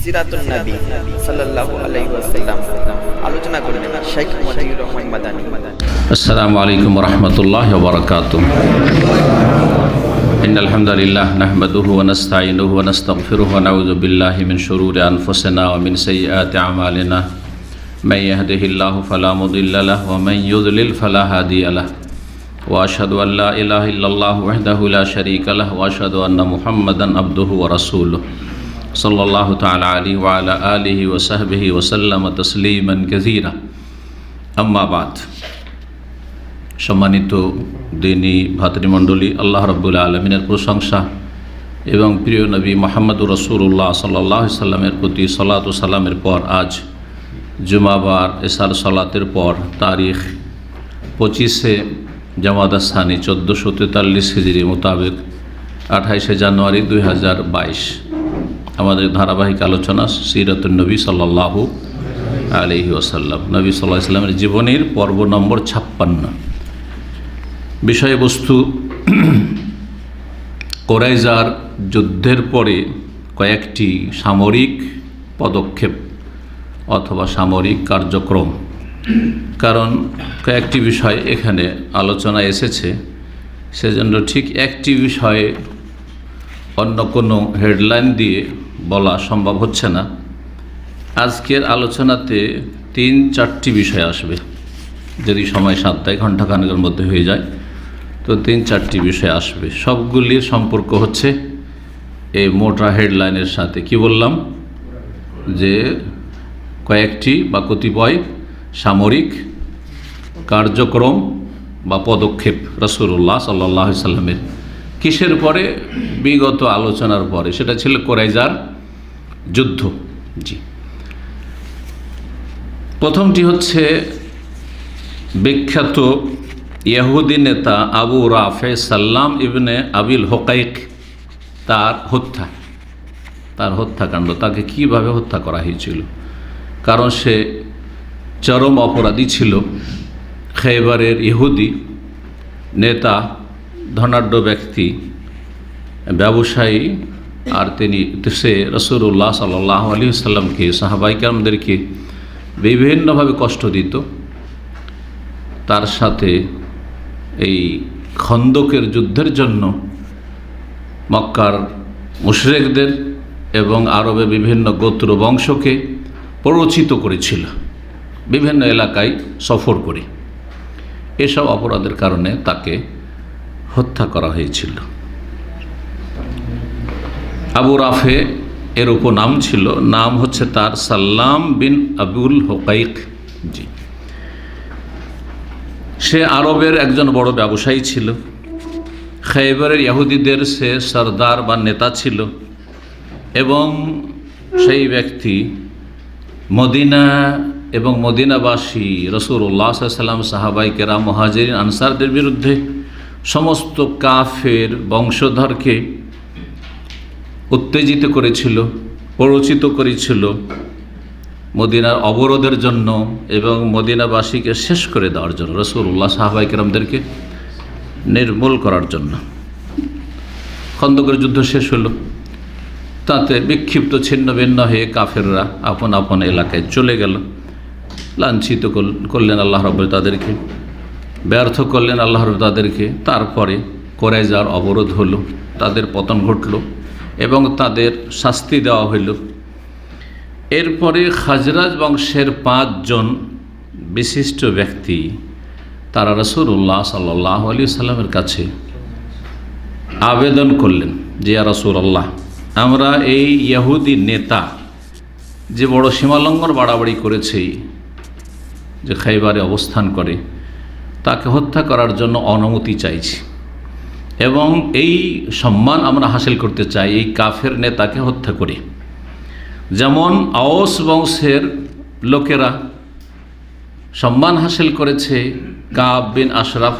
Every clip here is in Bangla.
সিরাতুন নবী সাল্লাল্লাহু আলাইহি ওয়াসাল্লাম আলোচনা করবেন শেখ মতিউর রহমান মাদানী। আসসালামু আলাইকুম ওয়া রাহমাতুল্লাহি ওয়া বারাকাতুহু। ইন্নাল হামদালিল্লাহ নাহমাদুহু ওয়া নাস্তাঈনুহু ওয়া নাস্তাগফিরুহু ওয়া নাউযু বিল্লাহি মিন শুরুরি আনফুসিনা ওয়া মিন সাইয়্যাতি আমালিনা। মান ইয়াহদিহিল্লাহু ফালা মুদিল্লা লাহু ওয়া মান ইউদ্লিল ফালা হাদিয়া লাহু। ওয়া আশহাদু আল লা ইলাহা ইল্লাল্লাহু ওয়াহদাহু লা শারীকা লাহু ওয়া আশহাদু আন্না মুহাম্মাদান আবদুহু ওয়া রাসূলুহু সাল্লাল্লাহু তাআলা আলাইহি ওয়া আলা আলিহি ওয়া সাহবিহি ওয়া সাল্লামা তাসলিমান কাসীরা। আম্মা বাদ। সম্মানিত দিনী ভাতৃমণ্ডলী, আল্লাহ রাব্বুল আলামিনের প্রশংসা এবং প্রিয় নবী মুহাম্মদুর রাসূলুল্লাহ সাল্লাল্লাহু আলাইহি সাল্লামের প্রতি সালাত ও সালামের পর আজ জুমাবার এশার সালাতের পর তারিখ 25শে জামাদা সানি 1443 হিজরি মোতাবেক 28শে জানুয়ারি 2022 আমাদের ধারাবাহিক আলোচনা সিরাতুন নবী সাল্লাল্লাহু আলাইহি ওয়াসাল্লাম, নবী সাল্লাল্লাহু আলাইহি ওয়াসাল্লামের জীবনীর পর্ব নম্বর 56। বিষয়বস্তু কোরাইজার যুদ্ধের পরে কয়েকটি সামরিক পদক্ষেপ অথবা সামরিক কার্যক্রম, কারণ কয়েকটি বিষয় এখানে আলোচনা এসেছে, সেজন্য ঠিক একটি বিষয়ে অন্য কোনো হেডলাইন দিয়ে বলা সম্ভব হচ্ছে না। আজকের আলোচনাতে 3-4টি বিষয় আসবে, যদি সময় 7 দেয়, ঘণ্টাখানেকের মধ্যে হয়ে যায়, তো 3-4টি বিষয় আসবে। সবগুলির সম্পর্ক হচ্ছে এই মোটা হেডলাইনের সাথে। কি বললাম? যে কয়েকটি বা কতিপয় সামরিক কার্যক্রম বা পদক্ষেপ রাসূলুল্লাহ সাল্লাল্লাহু আলাইহি সাল্লামের কিসের পরে? বিগত আলোচনার পরে, সেটা ছিল কোরাইজার যুদ্ধ। জি, প্রথমটি হচ্ছে বিখ্যাত ইহুদি নেতা আবু রাফে সাল্লাম ইবনে আবিল হুকাইক, তার হত্যাকাণ্ড। তাকে কিভাবে হত্যা করা হয়েছিল? কারণ সে চরম অপরাধী ছিল, খেয়বারের ইহুদি নেতা, ধনাঢ্য ব্যক্তি, ব্যবসায়ী, আর সে রাসূলুল্লাহ সাল্লাল্লাহু আলাইহি ওয়াসাল্লামকে, সাহাবায়ে কেরামদেরকে বিভিন্নভাবে কষ্ট দিত। তার সাথে এই খন্দকের যুদ্ধের জন্য মক্কার মুশরিকদের এবং আরবের বিভিন্ন গোত্র বংশকে প্ররোচিত করেছিল বিভিন্ন এলাকায় সফর করে। এসব অপরাধের কারণে তাকে হত্যা করা হয়েছিল। আবু রাফে এর উপনাম ছিল, নাম হচ্ছে তার সাল্লাম বিন আবুল হুকাইক। জি, সে আরবের একজন বড় ব্যবসায়ী ছিল। খেয়বারের ইহুদিদের সে সরদার বা নেতা ছিল, এবং সেই ব্যক্তি মদিনা এবং মদিনাবাসী রাসূলুল্লাহ সাল্লাল্লাহু আলাইহি ওয়াসাল্লাম, সাহাবায়ে কেরাম, মুহাজিরিন, আনসারদের বিরুদ্ধে সমস্ত কাফের বংশধরকে উত্তেজিত করেছিল, প্ররোচিত করেছিল মদিনার অবরোধের জন্য এবং মদিনাবাসীকে শেষ করে দেওয়ার জন্য, রাসূলুল্লাহ সাহাবায়ে কেরামদেরকে নির্মূল করার জন্য। খন্দকের যুদ্ধ শেষ হলো, তাতে বিক্ষিপ্ত ছিন্ন ভিন্ন হয়ে কাফেররা আপন আপন এলাকায় চলে গেল। লাঞ্ছিত করলেন আল্লাহ রাব্বুল তাদেরকে, ব্যর্থ করলেন আল্লাহ রাব্বুল তাদেরকে। তারপরে কোরাইজার অবরোধ হলো, তাদের পতন ঘটল এবং তাদের শাস্তি দেওয়া হইল। এরপরে খাজরাজ বংশের 5 জন বিশিষ্ট ব্যক্তি, তারা রাসূলুল্লাহ সাল্লাল্লাহু আলাইহি ওয়াসাল্লামের কাছে আবেদন করলেন যে, ইয়া রাসূলুল্লাহ, আমরা এই ইহুদি নেতা যে বড় সীমালঙ্ঘন বাড়াবাড়ি করেছে, যে খাইবারে অবস্থান করে, তাকে হত্যা করার জন্য অনুমতি চাইছি, এবং এই সম্মান আমরা হাসিল করতে চাই এই কাফের নেতাকে হত্যা করে। যেমন আওস বংশের লোকেরা সম্মান হাসিল করেছে কাব বিন আশরাফ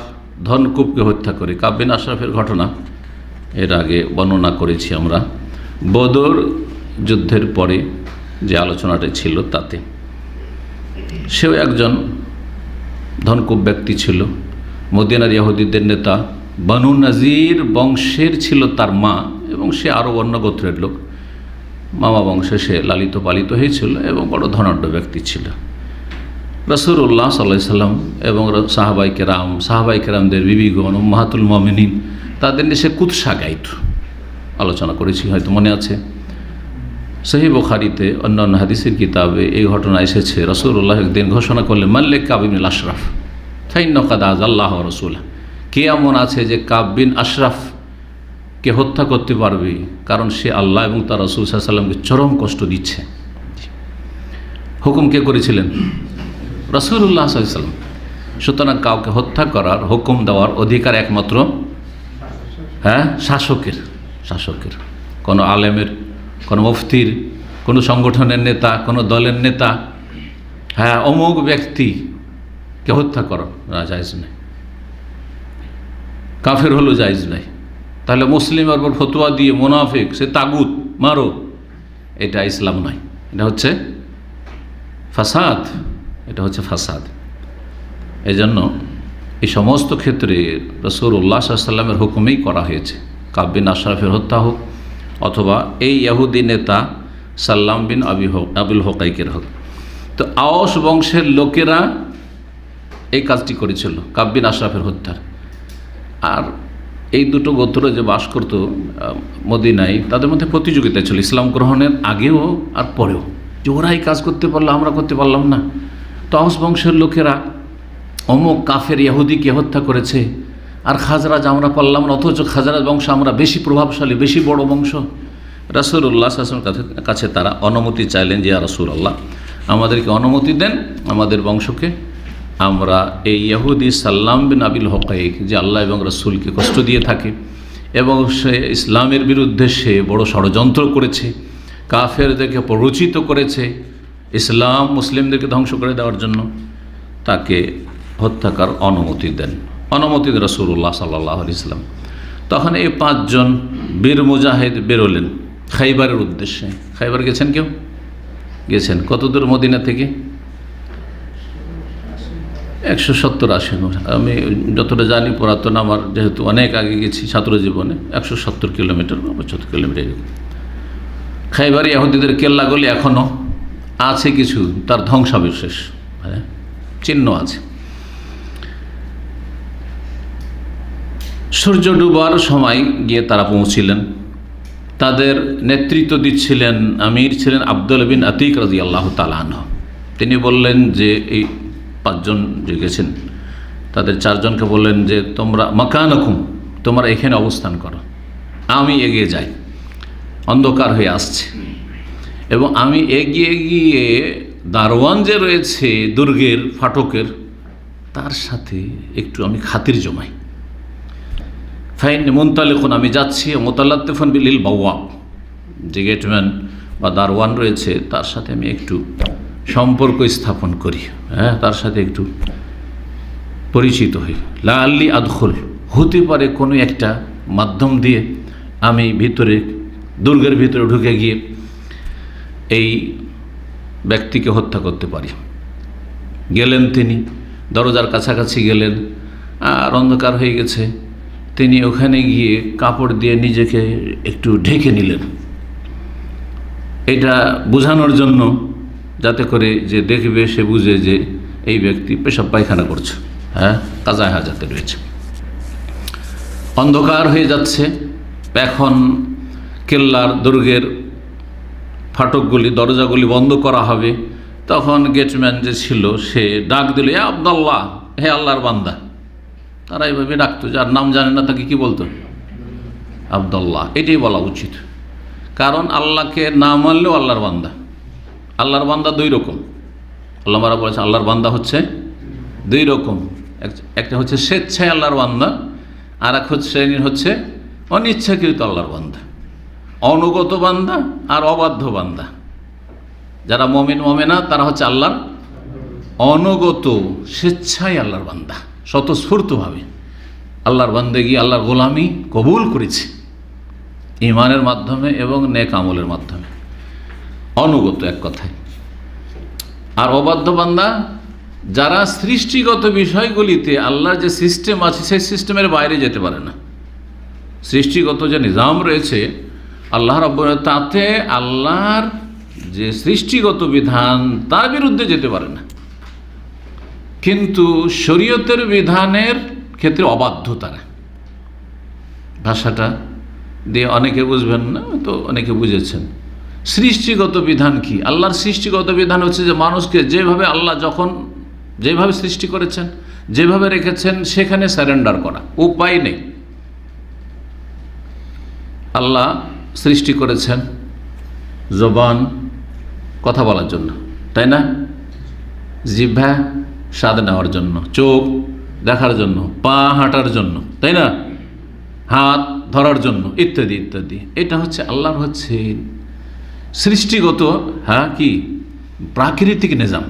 ধনকুবকে হত্যা করে। কাব বিন আশরাফের ঘটনা এর আগে বর্ণনা করেছি আমরা বদর যুদ্ধের পরে যে আলোচনাটা ছিল তাতে। সেও একজন ধনকুব ব্যক্তি ছিল, মদিনার ইহুদিদের নেতা, বনু নাজির বংশের ছিল তার মা, এবং সে আরও অন্য গোত্রের লোক। মামা বংশে সে লালিত পালিত হয়েছিল এবং বড় ধনাঢ্য ব্যক্তি ছিল। রাসূলুল্লাহ সাল্লাল্লাহু আলাইহি সাল্লাম এবং সাহাবায়ে কেরামদের বিবিগণ উম্মাহাতুল মুমিনিন তাদের নিয়ে সে কুৎসা গাইত, আলোচনা করেছি, হয়তো মনে আছে। সহিহ বুখারীতে অন্যান্য হাদিসের কিতাবে এই ঘটনা এসেছে। রাসূলুল্লাহ একদিন ঘোষণা করলেন, মাল্লিক কাব ইবনুল আশরাফ ফাইন্নাহু কাদ আযাল্লাহু ওয়া রাসূলুহু, কে এমন আছে যে কাব বিন আশরাফ কে হত্যা করতে পারবে, কারণ সে আল্লাহ এবং তার রাসূল সাল্লাল্লাহু আলাইহি সাল্লামকে চরম কষ্ট দিচ্ছে। হুকুম কে করেছিলেন? রাসূলুল্লাহ সাল্লাল্লাহু আলাইহি সাল্লাম। সুতরাং কাউকে হত্যা করার হুকুম দেওয়ার অধিকার একমাত্র শাসকের, কোনো আলেমের, কোনো মুফতির, কোনো সংগঠনের নেতা, কোনো দলের নেতা, অমুক ব্যক্তিকে হত্যা করা জায়েজ নেই, কাফের হলো জায়েজ নাই। তাহলে মুসলিমের উপর ফতোয়া দিয়ে মুনাফিক, সে তাগুত, মারো, এটা ইসলাম নয়, এটা হচ্ছে ফাসাদ, এই জন্য এই সমস্ত ক্ষেত্রে রাসূলুল্লাহ সাল্লাল্লাহু আলাইহি সাল্লামের হুকুমেই করা হয়েছে। কাব বিন আশরাফের হত্যা হোক অথবা এই ইহুদি নেতা সাল্লাম বিন আবুল হুকাইকের হোক। তো আওস বংশের লোকেরা এই কাজটি করেছিল কাব বিন আশরাফের হত্যার। আর এই দুটো গোত্র যে বাস করত মদিনায়, তাদের মধ্যে প্রতিযোগিতা ছিল ইসলাম গ্রহণের আগেও আর পরেও, যে ওরা এই কাজ করতে পারলো, আমরা করতে পারলাম না। তো আওস বংশের লোকেরা অমুক কাফের ইহুদিকে হত্যা করেছে, আর খাজরাজ আমরা পারলাম না, অথচ খাজরাজ বংশ আমরা বেশি প্রভাবশালী, বেশি বড় বংশ। রাসূলুল্লাহ সাল্লাল্লাহু আলাইহি ওয়াসাল্লামের কাছে তারা অনুমতি চাইলেন যে ইয়া রাসূলুল্লাহ, আমাদেরকে অনুমতি দেন আমাদের বংশকে আমরা এই ইহুদি সাল্লাম বিন আবিল হুকাইক, যে আল্লাহ এবং রাসূলকে কষ্ট দিয়ে থাকে এবং সে ইসলামের বিরুদ্ধে সে বড় ষড়যন্ত্র করেছে, কাফেরদেরকে প্ররোচিত করেছে ইসলাম মুসলিমদেরকে ধ্বংস করে দেওয়ার জন্য, তাকে হত্যাকার অনুমতি দেন। অনুমতি দেন রাসূলুল্লাহ সাল্লাল্লাহু আলাইহি ওয়াসাল্লাম। তখন এই 5 জন বীর মুজাহিদ বেরোলেন খাইবারের উদ্দেশ্যে। খাইবার গেছেন? কেউ গেছেন? কত দূর মদিনা থেকে? 170-80। আমি যতটা জানি পুরাতন, আমার যেহেতু অনেক আগে গেছি ছাত্র জীবনে, 170 কিলোমিটার বা 75 কিলোমিটার। খাইবার ইহুদিদের কেল্লাগুলি এখনও আছে, কিছু তার ধ্বংসাবশেষ চিহ্ন আছে। সূর্য ডুবার সময় গিয়ে তারা পৌঁছিলেন। তাদের নেতৃত্ব দিচ্ছিলেন, আমির ছিলেন আব্দুল্লাহ বিন আতিক রাদিয়াল্লাহু তাআলা আনহু। তিনি বললেন যে এই 5 জন যে গেছেন তাদের 4 জনকে বললেন যে তোমরা মাকানাকুম, তোমরা এখানে অবস্থান করো, আমি এগিয়ে যাই, অন্ধকার হয়ে আসছে, এবং আমি এগিয়ে গিয়ে দারওয়ান যে রয়েছে দুর্গের ফাটকের, তার সাথে একটু আমি খাতির জমাই। ফাইন মুনতালিকুন, আমি যাচ্ছি, মুতালাত্তিফুন বিল বাওয়াব, যে গেটম্যান বা দারওয়ান রয়েছে তার সাথে আমি একটু সম্পর্ক স্থাপন করি, তার সাথে একটু পরিচিত হই। লাআল্লি আদখুল, হতে পারে কোনো একটা মাধ্যম দিয়ে আমি ভিতরে, দুর্গের ভিতরে ঢুকে গিয়ে এই ব্যক্তিকে হত্যা করতে পারি। গেলেন তিনি, দরজার কাছাকাছি গেলেন, আর অন্ধকার হয়ে গেছে। তিনি ওখানে গিয়ে কাপড় দিয়ে নিজেকে একটু ঢেকে নিলেন, এটা বোঝানোর জন্য, যাতে করে যে দেখবে সে বুঝে যে এই ব্যক্তি পেশাব পায়খানা করছে, কাজায় হাজাতে রয়েছে। অন্ধকার হয়ে যাচ্ছে, এখন কেল্লার দুর্গের ফাটকগুলি, দরজাগুলি বন্ধ করা হবে। তখন গেটম্যান যে ছিল সে ডাক দিল, এ আব্দুল্লাহ, হে আল্লাহর বান্দা। তারা এইভাবে ডাকতো, যার নাম জানে না তাকে কি বলতো? আব্দুল্লাহ। এটাই বলা উচিত, কারণ আল্লাহকে না মানলেও আল্লাহর বান্দা। আল্লাহর বান্দা 2 রকম। আল্লাহ মারা বলেছে আল্লাহর বান্দা হচ্ছে 2 রকম, একটা হচ্ছে স্বেচ্ছায় আল্লাহর বান্দা, আর এক শ্রেণীর হচ্ছে অনিচ্ছাকৃত আল্লাহর বান্দা, অনুগত বান্দা আর অবাধ্য বান্দা। যারা মুমিন মুমিনা তারা হচ্ছে আল্লাহর অনুগত, স্বেচ্ছায় আল্লাহর বান্দা, স্বতঃস্ফূর্তভাবে আল্লাহর বান্দেগি, আল্লাহর গোলামি কবুল করেছে ঈমানের মাধ্যমে এবং নেক আমলের মাধ্যমে, অনুগত এক কথায়। আর অবাধ্য বান্দা যারা সৃষ্টিগত বিষয়গুলিতে আল্লাহর যে সিস্টেম আছে সেই সিস্টেমের বাইরে যেতে পারে না। সৃষ্টিগত যে নিজাম রয়েছে আল্লাহ রাব্বুল তাতে আল্লাহর যে সৃষ্টিগত বিধান তার বিরুদ্ধে যেতে পারে না, কিন্তু শরীয়তের বিধানের ক্ষেত্রে অবাধ্য তারা। ভাষাটা দিয়ে অনেকে বুঝবেন না, তো অনেকে বুঝেছেন। সৃষ্টিগত বিধান কি? আল্লাহর সৃষ্টিগত বিধান হচ্ছে যে মানুষকে যেভাবে আল্লাহ যখন যেভাবে সৃষ্টি করেছেন, যেভাবে রেখেছেন, সেখানে স্যারেন্ডার করা, উপায় নেই। আল্লাহ সৃষ্টি করেছেন জবান কথা বলার জন্য, তাই না? জিহ্বা স্বাদ নেওয়ার জন্য, চোখ দেখার জন্য, পা হাঁটার জন্য, তাই না? হাত ধরার জন্য, ইত্যাদি ইত্যাদি। এটা হচ্ছে আল্লাহর হচ্ছে সৃষ্টিগত কি প্রাকৃতিক নিজাম।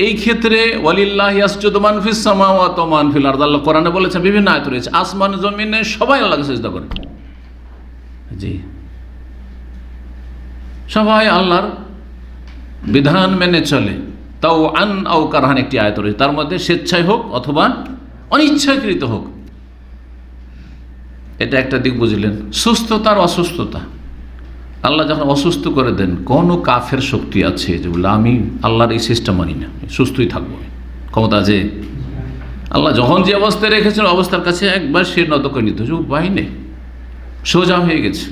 এই ক্ষেত্রে ওয়ালিল্লাহি ইয়াসজুদু মান ফিস সামাওয়াতি ওয়া মান ফিল আরদ, আল্লাহ কোরআনে বলেছেন, বিভিন্ন আয়াত রয়েছে, আসমান জমিনে সবাই আল্লাহকে সিজদা করে। জি, সবাই আল্লাহর বিধান মেনে চলে। তাও আন আও কারহান একটি আয়াত রয়েছে, তার মধ্যে স্বেচ্ছায় হোক অথবা অনিচ্ছাকৃত হোক। এটা একটা দিক বুঝলেন। সুস্থতার অসুস্থতা, আল্লাহ যখন অসুস্থ করে দেন, কোনো কাফের শক্তি আছে যে বলে আমি আল্লাহর এই সিস্টেম মানি না, সুস্থই থাকবো, ক্ষমতা আছে? আল্লাহ যখন যে অবস্থায় রেখেছেন অবস্থার কাছে একবার সে নত করে নিতে হচ্ছে, উপায় নেই, সোজা হয়ে গেছে।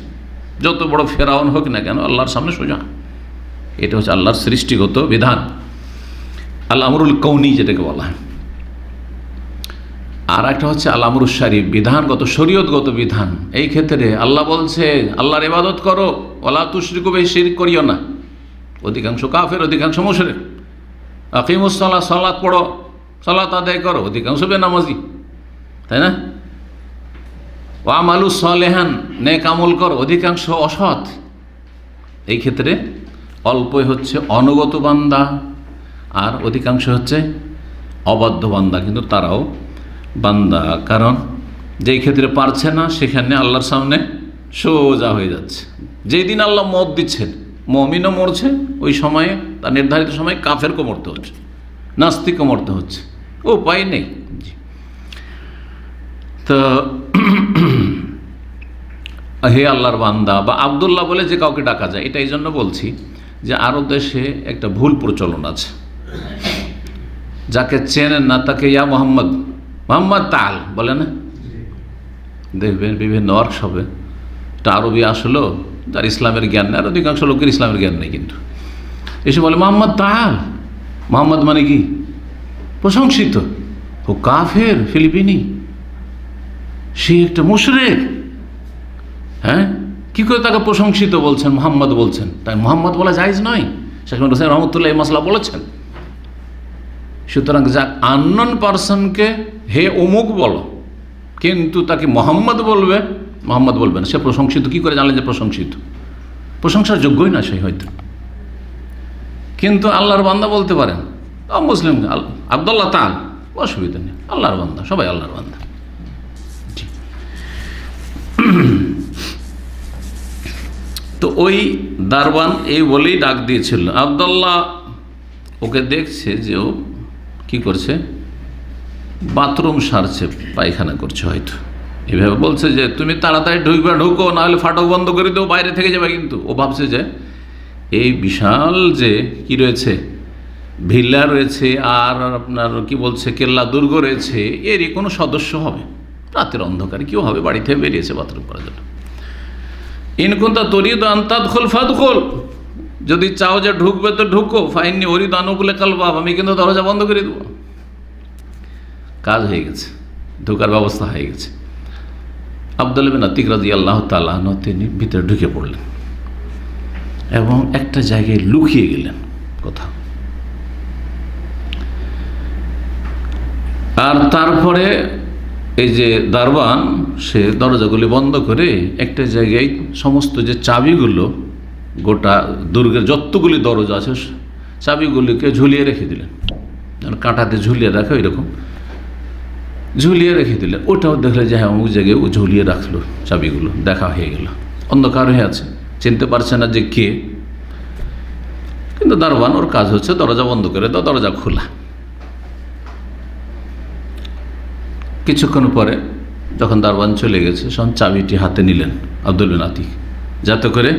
যত বড় ফেরাউন হোক না কেন আল্লাহর সামনে সোজা। এটা হচ্ছে আল্লাহর সৃষ্টিগত বিধান, আল আমরুল কৌনি যেটাকে বলা হয়। আর একটা হচ্ছে আল আমরুল শরীফ, বিধানগত শরীয়তগত বিধান। এই ক্ষেত্রে আল্লাহ বলছে আল্লাহর ইবাদত করো, ওয়ালা তুশরিকু বিহি, শিরক করিও না। অধিকাংশ কাফের, অধিকাংশ মুশরিক। আকিমুস সালাত, সালাত পড়ো, সালাত আদায় করো, অধিকাংশ বেনামাজি, তাই না? ওয়া আমালু সালেহান, নেক আমল করো, অধিকাংশ অসৎ। এই ক্ষেত্রে অল্পই হচ্ছে অনুগত বান্দা, আর অধিকাংশ হচ্ছে অবাধ্য বান্দা, কিন্তু তারাও বান্দা। কারণ যেই ক্ষেত্রে পারছে না সেখানে আল্লাহর সামনে সোজা হয়ে যাচ্ছে। যেই দিন আল্লাহ মত দিচ্ছেন, মুমিনও মরছে ওই সময়ে, তার নির্ধারিত সময় কাফেরকে মরতে হচ্ছে, নাস্তিকও মরতে হচ্ছে, উপায় নেই। তো হে আল্লাহর বান্দা বা আব্দুল্লাহ বলে যে কাউকে ডাকা যায়, এটা এই জন্য বলছি যে আরব দেশে একটা ভুল প্রচলন আছে। যাকে চেনেন না তাকে ইয়া মোহাম্মদ, মোহাম্মদ তাল বলে না? দেখবেন বিভিন্ন ওয়ার্কশপে একটা আরবি আসলো, যার ইসলামের জ্ঞান নেই, আর অধিকাংশ লোকের ইসলামের জ্ঞান নেই, কিন্তু এসে বলে মোহাম্মদ তাল। মোহাম্মদ মানে কি? প্রশংসিত। ও কাফের, ফিলিপিনি, সে একটা মুশরিক। হ্যাঁ, কি করে তাকে প্রশংসিত বলছেন, মোহাম্মদ বলছেন? তাই মোহাম্মদ বলা জায়েজ নয়। শেখ মুহাম্মদ হোসেন রহমতুল্লাহ এই মাসলা বলেছেন। সুতরাং যাক আননোন পারসনকে হে অমুক বলো, কিন্তু তাকে মোহাম্মদ বলবে, মোহাম্মদ বলবে না। সে প্রশংসিত, কি করে জানলেন যে প্রশংসিত? প্রশংসার যোগ্যই না সে হয়তো, কিন্তু আল্লাহর বান্দা বলতে পারেন। মুসলিম আব্দুল্লাহ তাল, অসুবিধা নেই, আল্লাহর বান্দা, সবাই আল্লাহর বান্দা। তো ওই দারওয়ান এই বলেই ডাক দিয়েছিল। আব্দুল্লাহ ওকে দেখছে যে ও কি করছে, বাথরুম সারছে, পায়খানা করছে হয়তো, এভাবে বলছে যে তুমি তাড়াতাড়ি ঢুকো, নাহলে ফাটক বন্ধ করে দেবো, বাইরে থেকে যাবে। কিন্তু ও ভাবছে যে এই বিশাল যে কি রয়েছে, ভিল্লা রয়েছে, আর আপনার কি বলছে কেল্লা দুর্গ রয়েছে, এরই কোনো সদস্য হবে। রাতের অন্ধকারে কেউ হবে, বাড়ি থেকে বেরিয়েছে বাথরুম করার জন্য। ইনকুন্তা তরিদ আন্তাদখুল ফাদখুল, যদি চাও যে ঢুকবে তো ঢুকো, ফাইননি অরিদ আনুকুলে কালবাব, আমি কিন্তু দরজা বন্ধ করে দেবো। কাজ হয়ে গেছে, ঢোকার ব্যবস্থা হয়ে গেছে। আব্দুল্লাহ বিন আতিক রাদিয়াল্লাহু তাআলা আনহু তিনি ভিতরে ঢুকে পড়লেন এবং একটা জায়গায় লুকিয়ে গেলেন কোথাও। আর তারপরে এই যে দারওয়ান, সে দরজাগুলি বন্ধ করে একটা জায়গায় সমস্ত যে চাবিগুলো, গোটা দুর্গের যতগুলি দরজা আছে চাবিগুলিকে ঝুলিয়ে রেখে দিলেন, কাঁটাতে ঝুলিয়ে রাখে ওইরকম ঝুলিয়ে রেখে দিলেন। ওটাও দেখলে যে হ্যাঁ অমুক জায়গায় ও ঝুলিয়ে রাখলো চাবিগুলো, দেখা হয়ে গেল। অন্ধকার হয়ে আছে, চিনতে পারছে না যে কে, কিন্তু দারওয়ান ওর কাজ হচ্ছে দরজা বন্ধ করে দাও, দরজা খোলা। কিছুক্ষণ পরে যখন দারওয়ান চলে গেছে, তখন চাবিটি হাতে নিলেন আব্দুল বিন আতিক, যাতে করে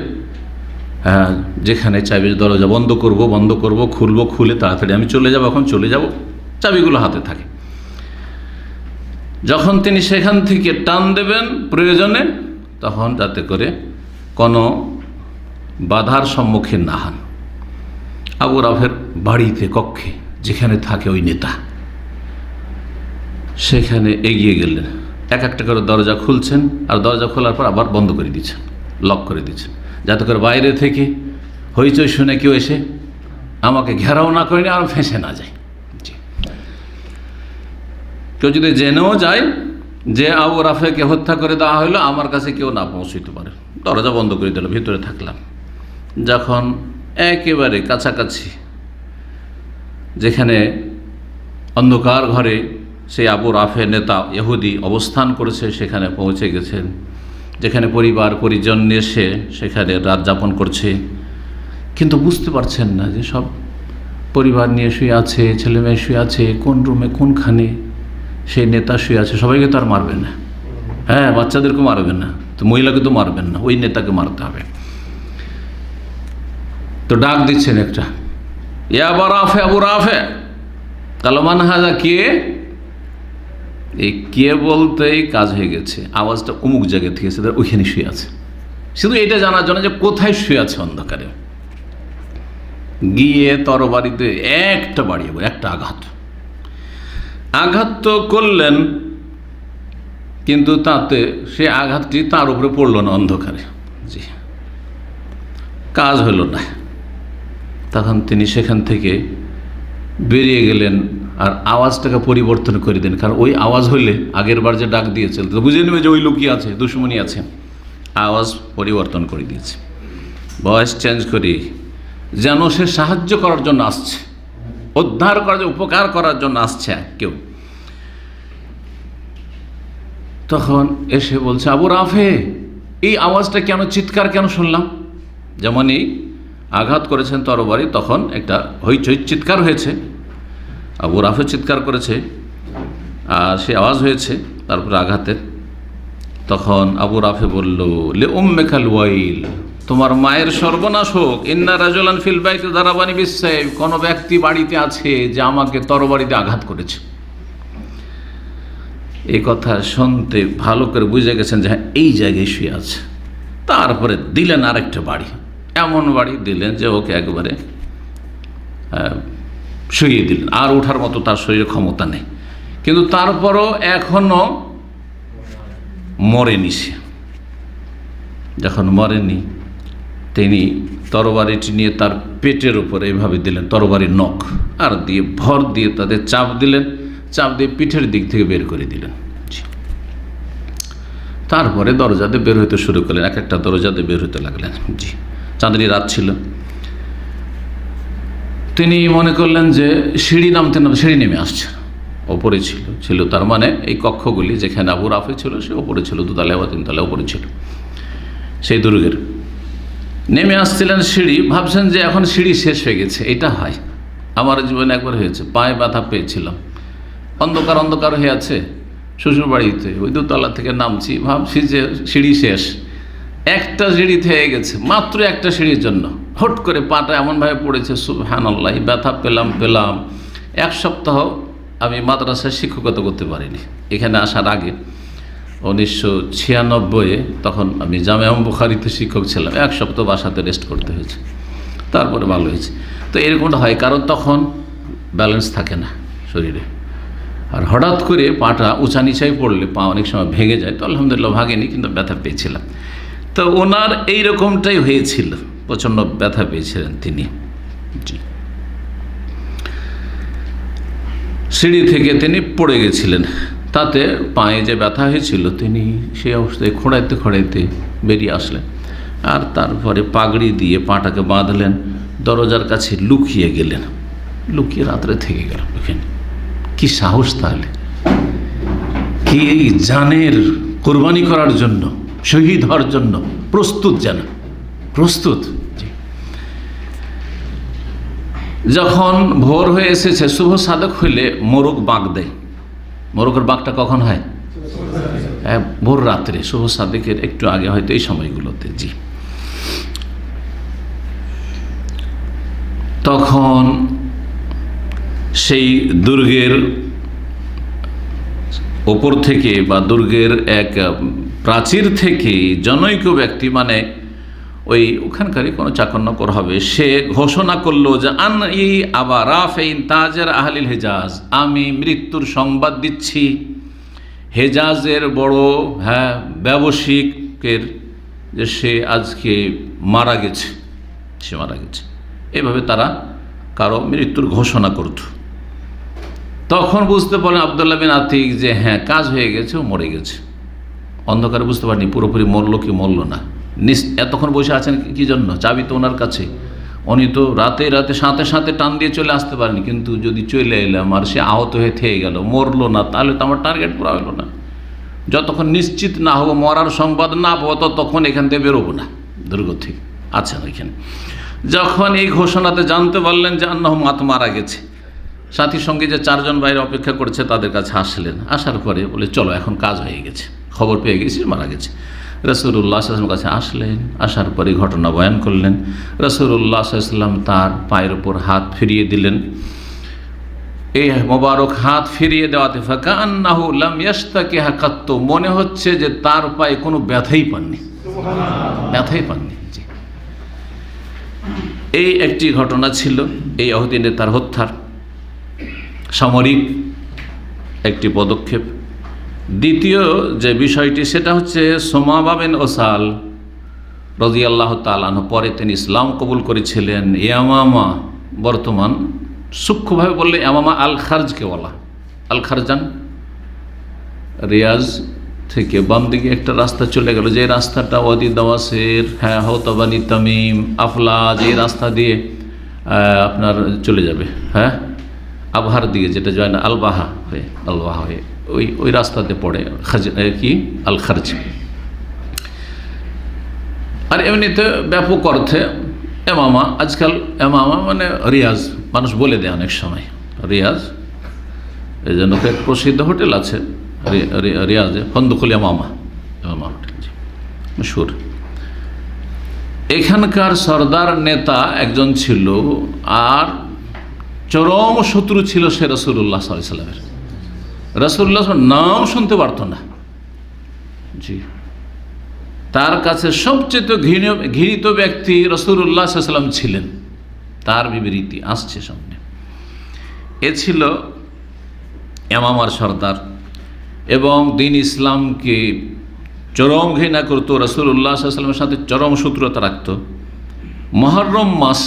যেখানে চাইবে দরজা বন্ধ করব, খুলে তাড়াতাড়ি আমি চলে যাব, এখন চলে যাব, চাবিগুলো হাতে থাকে। যখন তিনি সেখান থেকে টান দেবেন প্রয়োজনে, তখন যাতে করে কোনো বাধার সম্মুখীন না হন। আবু রাফের বাড়িতে, কক্ষে যেখানে থাকে ওই নেতা, সেখানে এগিয়ে গেলেন, এক একটা করে দরজা খুলছেন, আর দরজা খোলার পর আবার বন্ধ করে দিচ্ছেন, লক করে দিচ্ছেন, যাতে করে বাইরে থেকে হইচই শুনে কেউ এসে আমাকে ঘেরাও না করে আর ফেঁসে না যায়। কেউ যদি জেনেও যায় যে আবু রাফেকে হত্যা করে দেওয়া হলো, আমার কাছে কেউ না পৌঁছতে পারে। দরজা বন্ধ করে দিল, ভিতরে থাকলাম। যখন একেবারে কাছাকাছি, যেখানে অন্ধকার ঘরে সেই আবু রাফে নেতা ইহুদি অবস্থান করেছে, সেখানে পৌঁছে গেছেন, যেখানে পরিবার পরিজন নিয়ে এসে সেখানে রাত যাপন করছে, কিন্তু বুঝতে পারছেন না যে সব পরিবার নিয়ে শুয়ে আছে, ছেলে মেয়ে শুয়ে আছে, কোন রুমে কোনখানে সেই নেতা শুয়ে আছে। সবাইকে তো আর মারবেন না, হ্যাঁ, বাচ্চাদেরকে মারবেন না, তো মহিলাকে তো মারবেন না, ওই নেতাকে মারতে হবে। তো ডাক দিচ্ছেন একটা, ইয়া আবু রাফে, আবু রাফে, কালমান হাজা, কে? এই কে বলতেই কাজ হয়ে গেছে, আওয়াজটা অমুক জায়গা থেকে এসে ওইখানে শুয়ে আছে। শুধু এটা জানার জন্য যে কোথায় শুয়ে আছে অন্ধকারে, গিয়ে তরবারিতে একটা বাড়িয়ে একটা আঘাত তো করলেন, কিন্তু তাতে সে আঘাতটি তার উপরে পড়ল না, অন্ধকারে। জি, কাজ হলো না। তখন তিনি সেখান থেকে বেরিয়ে গেলেন, আর আওয়াজটাকে পরিবর্তন করে দেন, কারণ ওই আওয়াজ হইলে আগের বার যে ডাক দিয়েছিল তো বুঝে নেবে যে ওই লোকই আছে, দুশ্মনী আছে। আওয়াজ পরিবর্তন করে দিয়েছে, ভয়েস চেঞ্জ করে, যেন সে সাহায্য করার জন্য আসছে, উদ্ধার করার জন্য, উপকার করার জন্য আসছে কেউ। তখন এসে বলছে, আবু রাফে, এই আওয়াজটা কেন, চিৎকার কেন শুনলাম? যেমনই আঘাত করেছেন তরবারি, তখন একটা হইচই চিৎকার হয়েছে, আবু রাফে চিৎকার করেছে, আর সে আওয়াজ হয়েছে তারপরে আঘাতের। তখন আবু রাফে বলল, লে উম্মেকাল ওয়াইল, তোমার মায়ের সর্বনাশ হোক। ইন্না রাজুলান ফিল বাইতি দারাবানি বিসাইফ, কোন ব্যক্তি বাড়িতে আছে যে আমাকে তরবারিতে আঘাত করেছে। এই কথা শুনতে ভালো করে বুঝে গেছেন যে হ্যাঁ, এই জায়গায় শুয়ে আছে। তারপরে দিলেন আরেকটা বাড়ি, এমন বাড়ি দিলেন যে ওকে একবারে শুয়ে দিলেন, আর ওঠার মতো তার শরীরে ক্ষমতা নেই, কিন্তু তারপরও এখনো মরেনি সে। যখন মরেনি, তিনি তরবারিটি নিয়ে তার পেটের উপরে এইভাবে দিলেন, তরবারির নখ, আর দিয়ে ভর দিয়ে তাদের চাপ দিলেন, চাপ দিয়ে পিঠের দিক থেকে বের করে দিলেন। তারপরে দরজাতে বের হইতে শুরু করলেন, এক একটা দরজাতে বের হতে লাগলেন। জি, চাঁদনি রাত ছিল। তিনি মনে করলেন যে সিঁড়ি সিঁড়ি নেমে আসছে, ওপরে ছিল তার মানে এই কক্ষগুলি যেখানে আবু রাফে ছিল সে ওপরে ছিল, দুতলা বা তিনতলা ওপরে ছিল সেই দুর্গের। নেমে আসছিলেন সিঁড়ি, ভাবছেন যে এখন সিঁড়ি শেষ হয়ে গেছে। এটা হয়, আমার জীবনে একবার হয়েছে, পায়ে ব্যথা পেয়েছিলাম, অন্ধকার হয়ে আছে শ্বশুর বাড়িতে, ওই দোতলা থেকে নামছি, ভাবছি যে সিঁড়ি শেষ, একটা সিঁড়ি থেকে গেছে, মাত্র একটা সিঁড়ির জন্য হট করে পাটা এমনভাবে পড়েছে, সুবহানাল্লাহ, ব্যথা পেলাম। এক সপ্তাহ আমি মাদ্রাসায় শিক্ষকতা করতে পারিনি। এখানে আসার আগে 1996-এ, তখন আমি জামিয়া বুখারীতে শিক্ষক ছিলাম, এক সপ্তাহ বাসাতে রেস্ট করতে হয়েছে, তারপরে ভালো হয়েছে। তো এরকমটা হয়, কারণ তখন ব্যালেন্স থাকে না শরীরে, আর হঠাৎ করে পাটা উঁচা নিচাই পড়লে পা অনেক সময় ভেঙে যায়। তো আলহামদুলিল্লাহ ভাগেনি, কিন্তু ব্যথা পেয়েছিলাম। তো ওনার এই রকমটাই হয়েছিল, প্রচণ্ড ব্যথা পেয়েছিলেন তিনি। জি, সিঁড়ি থেকে তিনি পড়ে গেছিলেন, তাতে পায়ে যে ব্যথা হয়েছিল তিনি সেই অবস্থায় খোঁড়াইতে বেরিয়ে আসলেন, আর তারপরে পাগড়ি দিয়ে পাটাকে বাঁধলেন, দরজার কাছে লুকিয়ে গেলেন, লুকিয়ে রাত্রে থেকে গেল ওখানে। কি সাহস! তাহলে কি জানের কোরবানি করার জন্য, শহীদ হওয়ার জন্য প্রস্তুত, যেন প্রস্তুত। যখন ভোর হয়ে এসেছে, শুভ সাধক হইলে মোরগ বাঁক দেয়। মোরগের বাঁকটা কখন হয়? ভোর রাত্রে, শুভ সাধকের একটু আগে, হয়তো এই সময়গুলোতে। জি, তখন সেই দুর্গের ওপর থেকে বা দুর্গের এক প্রাচীর থেকে জনৈক ব্যক্তি, মানে ওই ওখানকারই কোনো চাকর হবে, সে ঘোষণা করলো যে আনই আবা রাফিন তাজের আহলিল হেজাজ, আমি মৃত্যুর সংবাদ দিচ্ছি হেজাজের বড় ব্যবসায়িকের, যে সে আজকে মারা গেছে, সে মারা গেছে। এভাবে তারা কারো মৃত্যুর ঘোষণা করত। তখন বুঝতে পারলেন আব্দুল্লাহ বিন আতিক যে হ্যাঁ, কাজ হয়ে গেছে, ও মরে গেছে। অন্ধকারে বুঝতে পারেনি পুরোপুরি মরল কি মরল না। এতক্ষণ বসে আছেন কি জন্য? চাবি তো ওনার কাছে, উনি তো রাতে সাথে সাথে টান দিয়ে চলে আসতে পারেনি। কিন্তু যদি চলে এলাম আর সে আহত হয়ে থেকে গেল, মরলো না, তাহলে তো আমার টার্গেট পুরো হলো না। যতক্ষণ নিশ্চিত না হবো, মরার সংবাদ না পাবো, ততক্ষণ এখান থেকে বেরোবো না দুর্গ থেকে। আচ্ছা, এখানে যখন এই ঘোষণাতে জানতে পারলেন যে আন্নাহ মারা গেছে, সাথীর সঙ্গে যে 4 জন বাইরে অপেক্ষা করছে তাদের কাছে আসলেন। আসার পরে বলে চলো এখন কাজ হয়ে গেছে, খবর পেয়ে গেছি মারা গেছে। রাসূলুল্লাহ সাল্লাল্লাহু আলাইহি ওয়াসাল্লামের কাছে আসলেন, আসার পরে ঘটনা বয়ান করলেন। রাসূলুল্লাহ সাল্লাল্লাহু আলাইহি ওয়াসাল্লাম তার পায়ের উপর হাত ফিরিয়ে দিলেন। এই মোবারক হাত ফিরিয়ে দেওয়াতে ফাকান্নাহু লাম ইয়াশতাকিহা কাত্তু, মনে হচ্ছে যে তার পায়ে কোনো ব্যথাই পাননি, ব্যথাই পাননি। এই একটি ঘটনা ছিল এই ইহুদি নেতার হত্যার সামরিক একটি পদক্ষেপ। দ্বিতীয় যে বিষয়টি সেটা হচ্ছে সুমামা বিন ওসাল রাদিয়াল্লাহু তাআলা আনহু, পরে তিনি ইসলাম কবুল করেছিলেন। ইয়ামামা, বর্তমান সূক্ষ্মভাবে বললে ইয়ামামা আল খারজকে বলা। আল খারজান রিয়াজ থেকে বাম দিকে একটা রাস্তা চলে গেল, যে রাস্তাটা ওয়াদি দাওয়াসের, হতবানি তামিম, আফলাজ, এই রাস্তা দিয়ে আপনার চলে যাবে আবহার দিকে, যেটা যায় না আলবাহা হয়ে ওই রাস্তাতে পড়ে কি আল খারজ। আর এমনিতে ব্যাপক অর্থে এমামা, আজকাল এমামা মানে রিয়াজ, মানুষ বলে দেয় অনেক সময় রিয়াজ। এই জন্য এক প্রসিদ্ধ হোটেল আছে রিয়াজে, ফন্দকুল এমামা হোটেল, মশহুর। এখানকার সর্দার নেতা একজন ছিল, আর চরম শত্রু ছিল সে রাসূলুল্লাহ সাল্লাল্লাহু আলাইহি ওয়াসাল্লামের। রাসূলুল্লাহ নাম শুনতে পারত না। জি, তার কাছে সবচেয়ে ঘৃণিত ব্যক্তি রাসূলুল্লাহ সাল্লাল্লাহু আলাইহি ওয়াসাল্লাম ছিলেন। তার বিবৃতি আসছে সামনে। এ ছিল ইয়ামামার সর্দার, এবং দ্বীন ইসলামকে চরম ঘৃণা করতো, রাসূলুল্লাহ সাল্লাল্লাহু আলাইহি ওয়াসাল্লামের সাথে চরম শত্রুতা রাখত। মুহররম মাস,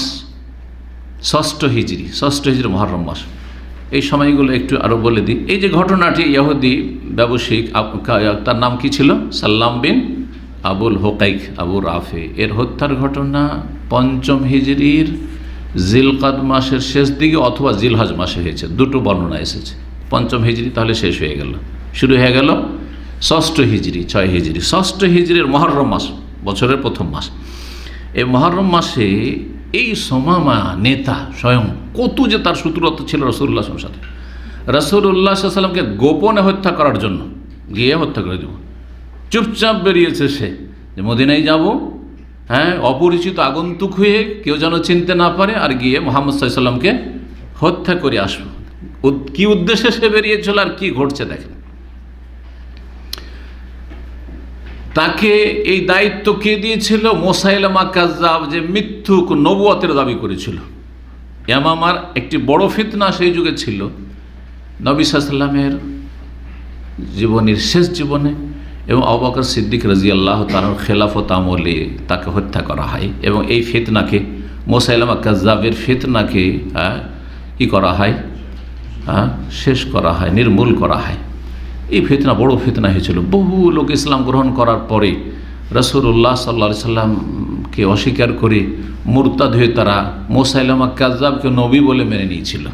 ষষ্ঠ হিজরি মুহররম মাস, এই সময়গুলো একটু আরও বলে দিই। এই যে ঘটনাটি, ইহুদি ব্যবসায়িক, তার নাম কি ছিল? সাল্লাম বিন আবুল হুকাইক আবু রাফে, এর হত্যার ঘটনা 5ম হিজরির জিলকাদ মাসের শেষ দিকে অথবা জিলহজ মাসে হয়েছে, দুটো বর্ণনা এসেছে। 5ম হিজরি তাহলে শেষ হয়ে গেল, শুরু হয়ে গেল 6ষ্ঠ হিজরি, 6 হিজরি। 6ষ্ঠ হিজরির মুহররম মাস, বছরের প্রথম মাস। এই মুহররম মাসে এই সুমামা নেতা স্বয়ং কত যে তার শত্রুতা ছিল রাসূলুল্লাহ সাল্লাল্লাহু আলাইহি ওয়াসাল্লাম। রাসূলুল্লাহ সাল্লাল্লাহু আলাইহি ওয়াসাল্লামকে গোপনে হত্যা করার জন্য গিয়ে হত্যা করে দেব, চুপচাপ বেরিয়েছে সে যে মদিনায় যাব, অপরিচিত আগন্তুক হয়ে, কেউ যেন চিনতে না পারে, আর গিয়ে মুহাম্মদ সাল্লাল্লাহু আলাইহি ওয়াসাল্লামকে হত্যা করে আসবো। কি উদ্দেশ্যে সে বেরিয়েছিল আর কি ঘটছে দেখেন। তাকে এই দায়িত্ব কে দিয়েছিল? মুসাইলামা কাজ্জাব, যে মিথ্যুক নবুয়তের দাবি করেছিল। ইয়ামামার একটি বড় ফিতনা সেই যুগে ছিল। নবী সাল্লাল্লাহু আলাইহি ওয়াসাল্লামের জীবনের শেষ জীবনে এবং আবু বকর সিদ্দিক রাদিয়াল্লাহু তাআলার খেলাফত আমলে তাকে হত্যা করা হয়, এবং এই ফিতনাকে, মুসাইলামা কাজ্জাবের ফিতনাকে কি করা হয়? শেষ করা হয়, নির্মূল করা হয়। এই ফিতনা বড় ফিতনা হয়েছিল। বহু লোক ইসলাম গ্রহণ করার পরে রাসূলুল্লাহ সাল্লাল্লাহু আলাইহি ওয়াসাল্লামকে অস্বীকার করে মুরতাদ হয়ে তারা মুসাইলামা কাজ্জাবকে নবী বলে মেনে নিয়েছিল।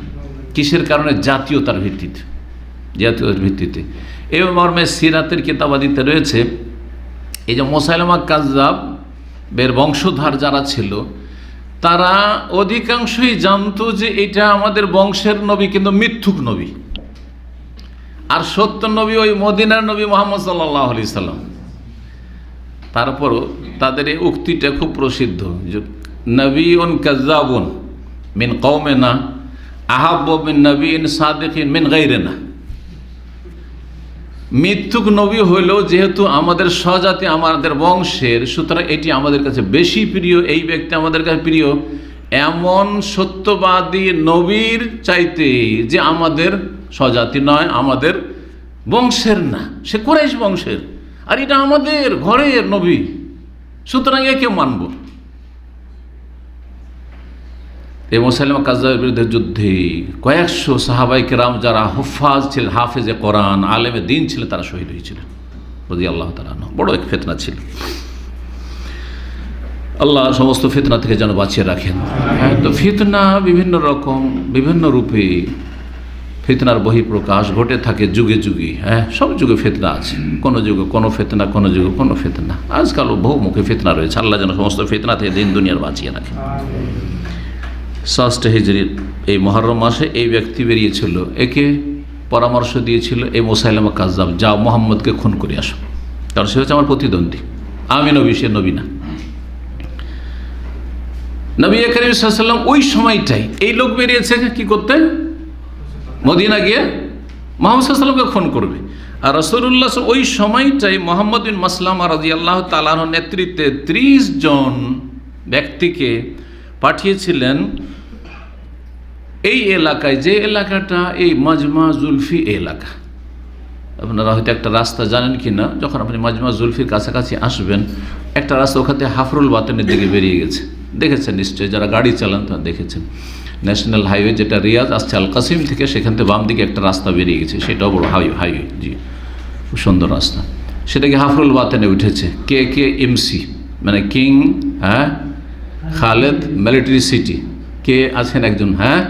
কিসের কারণে? জাতীয়তার ভিত্তিতে। এই মর্মে সিরাতের কিতাবাদিতে রয়েছে, এই যে মুসাইলামা কাজ্জাবের বংশধর যারা ছিল, তারা অধিকাংশই জানতো যে এটা আমাদের বংশের নবী, কিন্তু মিথ্যুক নবী। আর সত্য নবী ওই মদিনার নবী মুহাম্মদ সাল্লাল্লাহু আলাইহি সাল্লাম। তারপরও তাদের এই উক্তিটা খুব প্রসিদ্ধ, যে নবীউন কাজ্জাবুন মিন কওমিনা আহাব্বু মিন নবিয়্যিন সাদিকিন মিন গায়রিনা। মৃত্যুক নবী হইল যেহেতু আমাদের স্বজাতি, আমাদের বংশের, সুতরাং এটি আমাদের কাছে বেশি প্রিয়, এই ব্যক্তি আমাদের কাছে প্রিয় এমন সত্যবাদী নবীর চাইতে যে আমাদের স্বজাতি নয়, আমাদের বংশের না, সে কুরাইশ বংশের, আর এটা আমাদের ঘরের নবী, সুতরাং একে মানব। এই মুসাইলামা কাযযাবের বিরুদ্ধে যুদ্ধে কয়েকশো সাহাবায়ে কেরাম যারা হুফাজ ছিলেন, হাফেজে কোরআন, আলেমে দ্বীন ছিলেন, তারা শহীদ হয়েছিলেন রাদিয়াল্লাহু তাআলা আনহু। বড় এক ফিতনা ছিল। আল্লাহ সমস্ত ফিতনা থেকে যেন বাঁচিয়ে রাখেন। হ্যাঁ, তো ফিতনা বিভিন্ন রকম, বিভিন্ন রূপে ফিতনার বহিঃপ্রকাশ ঘটে থাকে যুগে যুগে। হ্যাঁ, সব যুগে ফিতনা আছে, কোনো যুগে কোনো ফিতনা, কোনো যুগে কোনো ফিতনা। আজকালও বহুমুখী ফিতনা রয়েছে। আল্লাহ যেন সমস্ত ফিতনা থেকে দিন দুনিয়ার বাঁচিয়ে রাখেন। ৬ হিজরির এই মুহররম মাসে এই ব্যক্তি বেরিয়েছিল, একে পরামর্শ দিয়েছিল এই মুসাইলামা কাযযাব, যাও মুহাম্মদকে খুন করে আসো, কারণ সে হচ্ছে আমার প্রতিদ্বন্দ্বী, আমি নবী, সে নবী না। নবী করিম সাল্লাল্লাহু আলাইহি ওয়াসাল্লাম ওই সময়টাই এই লোক বেরিয়েছে কি করতে, মদিনা গিয়ে মুহাম্মদ সাল্লাল্লাহু আলাইহি ওয়াসাল্লামকে খুন করবে। আর রাসূলুল্লাহ ওই সময়টাই মুহাম্মদ বিন মাসলামা রাদিয়াল্লাহু তাআলা আনহুর নেতৃত্বে 30 জন ব্যক্তিকে পাঠিয়েছিলেন এই এলাকায়, যে এলাকাটা এই মাজমা জুলফি এলাকা। আপনারা হয়তো একটা রাস্তা জানেন কি না, যখন আপনি মাজমা জুলফির কাছাকাছি আসবেন, একটা রাস্তা ওখান থেকে হাফরুল বাতেনের দিকে বেরিয়ে গেছে, দেখেছেন নিশ্চয়ই, যারা গাড়ি চালান তারা দেখেছেন। ন্যাশনাল হাইওয়ে যেটা রিয়াজ আসছে আল কাসিম থেকে, সেখান থেকে বাম দিকে একটা রাস্তা বেরিয়ে গেছে, সেটাও বড় হাইওয়ে, জি খুব সুন্দর রাস্তা। সেটাকে হাফরুল বাতেনে উঠেছে KKMC, মানে কিং খালেদ মিলিটারি সিটি। কে আছেন একজন, হ্যাঁ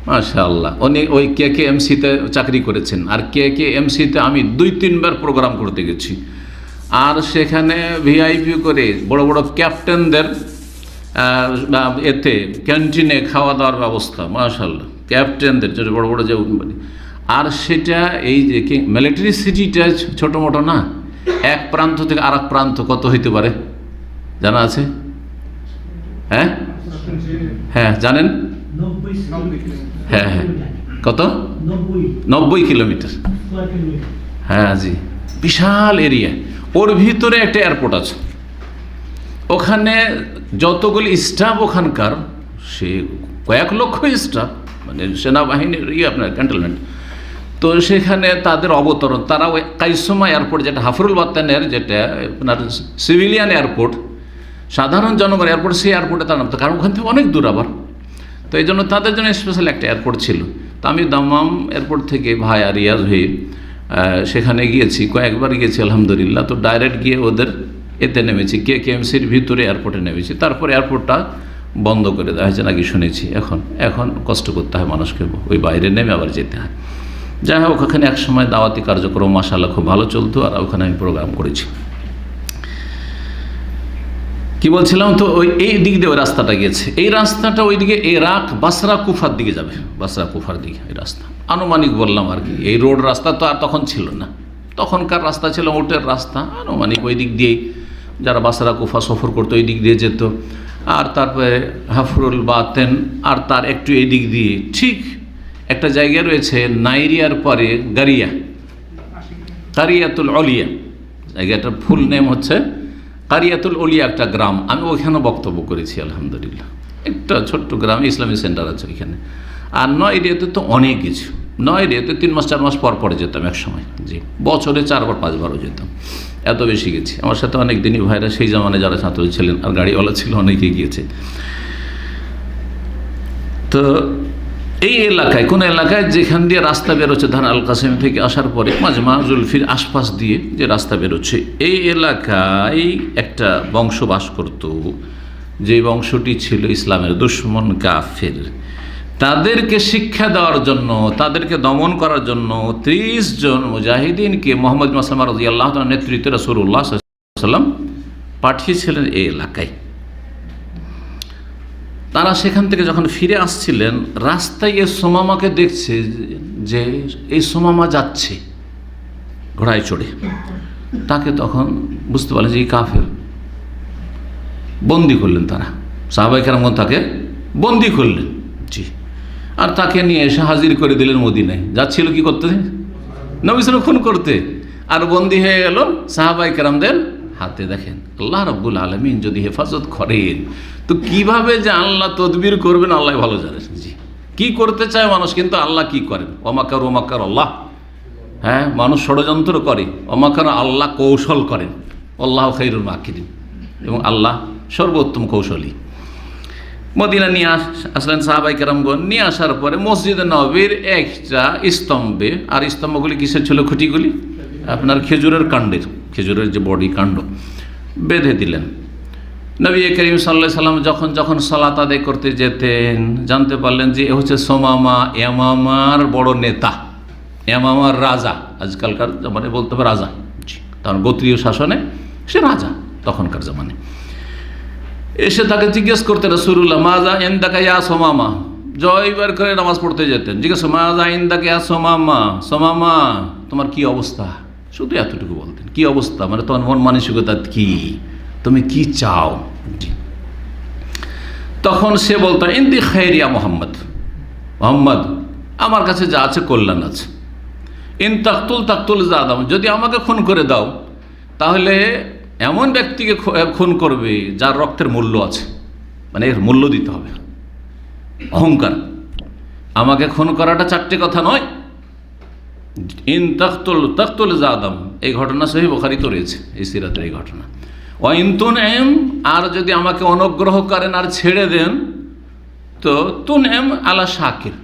মাশাআল্লাহ, উনি ওই KKMC-তে চাকরি করেছেন। আর KKMC-তে আমি 2-3 বার প্রোগ্রাম করতে গেছি, আর সেখানে VIP করে বড় বড় ক্যাপ্টেনদের এতে ক্যান্টিনে খাওয়া দাওয়ার ব্যবস্থা, মাশাআল্লাহ, ক্যাপ্টেনদের যে বড় বড় যে। আর সেটা এই যে মিলিটারি সিটিটা ছোটো মোটো না, এক প্রান্ত থেকে আর এক প্রান্ত কত হইতে পারে জানা আছে? হ্যাঁ হ্যাঁ জানেন? হ্যাঁ হ্যাঁ, কত? 90 কিলোমিটার। হ্যাঁ জি, বিশাল এরিয়া। ওর ভিতরে একটা এয়ারপোর্ট আছে, ওখানে যতগুলি স্টাফ ওখানকার, সে কয়েক লক্ষ স্টাফ, মানে সেনাবাহিনীর আপনার ক্যান্টনমেন্ট। তো সেখানে তাদের অবতরণ, তারা ওই কাইসোমা এয়ারপোর্ট, যেটা হাফরুল বাতানের, যেটা আপনার সিভিলিয়ান এয়ারপোর্ট, সাধারণ জনগণ এয়ারপোর্ট, সেই এয়ারপোর্টে তারা নামতো, কারণ ওখান থেকে অনেক দূর আবার। তো এই জন্য তাদের জন্য স্পেশাল একটা এয়ারপোর্ট ছিল। তো আমি দাম্মাম এয়ারপোর্ট থেকে ভায়া রিয়াজ হয়ে সেখানে গিয়েছি, কয়েকবার গিয়েছি আলহামদুলিল্লাহ। তো ডাইরেক্ট গিয়ে ওদের এতে নেমেছি, KKMC-র ভিতরে এয়ারপোর্টে নেমেছি। তারপরে এয়ারপোর্টটা বন্ধ করে দেওয়া হয়েছে নাকি শুনেছি। এখন কষ্ট করতে হয় মানুষকে, ওই বাইরে নেমে আবার যেতে হয়। যাই হোক, ওখানে এক সময় দাওয়াতি কার্যক্রম মাশাআল্লাহ খুব ভালো চলতো, আর ওখানে আমি প্রোগ্রাম করেছি। কি বলছিলাম, তো ওই এই দিক দিয়ে ওই রাস্তাটা গেছে, এই রাস্তাটা ওইদিকে ইরাক বাসরা কুফার দিকে যাবে, বাসরা কুফার দিকে এই রাস্তা আনুমানিক বললাম আর কি। এই রোড রাস্তা তো আর তখন ছিল না, তখনকার রাস্তা ছিল উটের রাস্তা, আনুমানিক ওই দিক দিয়েই যারা বাসরা কুফা সফর করতো ওই দিক দিয়ে যেত। আর তারপরে হাফরুল বাতেন, আর তার একটু এই দিক দিয়ে ঠিক একটা জায়গা রয়েছে নাইরিয়ার পরে কারিয়াতুল অলিয়া, জায়গাটার ফুল নেম হচ্ছে কারিয়াতুল অলিয়া, একটা গ্রাম। আমি ওইখানে বক্তব্য করেছি আলহামদুলিল্লাহ। একটা ছোট্ট গ্রাম, ইসলামী সেন্টার আছে ওইখানে। আর নয়রিয়াতে তো অনেক কিছু, নয়রিয়াতে 3 মাস 4 মাস পর পরে যেতাম এক সময়, জি বছরে 4বার 5বারও যেতাম, এত বেশি গেছি। আমার সাথে অনেক দিনই ভাইরা সেই জামানে যারা ছাত্র ছিলেন আর গাড়িওয়ালা ছিল, অনেকেই গিয়েছে। তো এই এলাকায়, কোন এলাকায় যেখান দিয়ে রাস্তা বেরোচ্ছে, ধান আল কাসেম থেকে আসার পরে মাজমা জুলফির আশপাশ দিয়ে যে রাস্তা বেরোচ্ছে, এই এলাকায় একটা বংশ বাস করত, যে বংশটি ছিল ইসলামের দুশমন কাফের। তাদেরকে শিক্ষা দেওয়ার জন্য, তাদেরকে দমন করার জন্য 30 জন মুজাহিদিনকে মুহাম্মদ বিন মাসলামা রাদিয়াল্লাহু তাআলার নেতৃত্বে রাসূলুল্লাহ সাল্লাল্লাহু আলাইহি ওয়াসাল্লাম পাঠিয়েছিলেন এই এলাকায়। তারা সেখান থেকে যখন ফিরে আসছিলেন, রাস্তায় এই সুমামাকে দেখছে যে এই সুমামা যাচ্ছে ঘোড়ায় চড়ে। তাকে তখন বুঝতে পারলেন যে এই কাফের, বন্দি করলেন তারা, সাহাবায়ে কেরামগণ তাকে বন্দি করলেন। জি। আর তাকে নিয়ে এসে হাজির করে দিলেন মদিনায়। যাচ্ছিল কি করতে? নবী সাল্লাল্লাহু খুন করতে। আর বন্দী হয়ে গেল সাহাবায়ে কেরামদের হাতে। দেখেন আল্লাহ রাব্বুল আলামিন যদি হেফাজত করেন তো কিভাবে যে আল্লাহ তদবির করবেন আল্লাহ ভালো জানেন। জি, কি করতে চায় মানুষ, কিন্তু আল্লাহ কি করেন? ওমাকার আল্লাহ। হ্যাঁ, মানুষ ষড়যন্ত্র করে, ওমাকার আল্লাহ কৌশল করেন। আল্লাহ খাইরুল মাকিরিন, এবং আল্লাহ সর্বোত্তম কৌশলী। মদিনা নিয়ে আসলেন সাহাবায়ে কেরামগণ। নিয়ে আসার পরে মসজিদে নববীর একটা স্তম্ভে, আর স্তম্ভগুলি কিসের ছিল? খুঁটিগুলি আপনার খেজুরের কাণ্ডের, খেজুরের যে বডি কাণ্ড, বেঁধে দিলেন। নবী করিম সাল্লাল্লাহু আলাইহি সাল্লাম যখন যখন সালাত আদায় করতে যেতেন, জানতে পারলেন যে এ হচ্ছে সোমামা, ইয়ামামার বড় নেতা, ইয়ামামার রাজা। আজকালকার জামানে বলতে হবে রাজা, তার গোত্রীয় শাসনে সে রাজা তখনকার জামানে। এসে তাকে জিজ্ঞেস করতে রাসূলুল্লাহ, মাজা ইনদাকা ইয়া সোমামা। জয়বার করে নামাজ পড়তে যেতেন, জিজ্ঞেস মাজা ইনদাকা ইয়া সোমামা, সোমামা তোমার কি অবস্থা? শুধু এতটুকু বলতেন, কি অবস্থা, মানে তোমার মন মানসিকতা কি, তুমি কি চাও? তখন সে বলতো ইন্দি খায়রিয়া মোহাম্মদ, মোহাম্মদ আমার কাছে যা আছে কল্যাণ আছে। ইন তাকতুল জাদাম, যদি আমাকে খুন করে দাও তাহলে এমন ব্যক্তিকে খুন করবে যার রক্তের মূল্য আছে, মানে এর মূল্য দিতে হবে। অহংকার, আমাকে খুন করাটা চারটে কথা নয়। ইন তাকতুল জাদাম, এই ঘটনা সহিহ বুখারীতে রয়েছে, এই সিরাতের এই ঘটনা। ওয়াইন্তুন এম, আর যদি আমাকে অনুগ্রহ করেন আর ছেড়ে দেন, তো তুন এম আলা শাকির,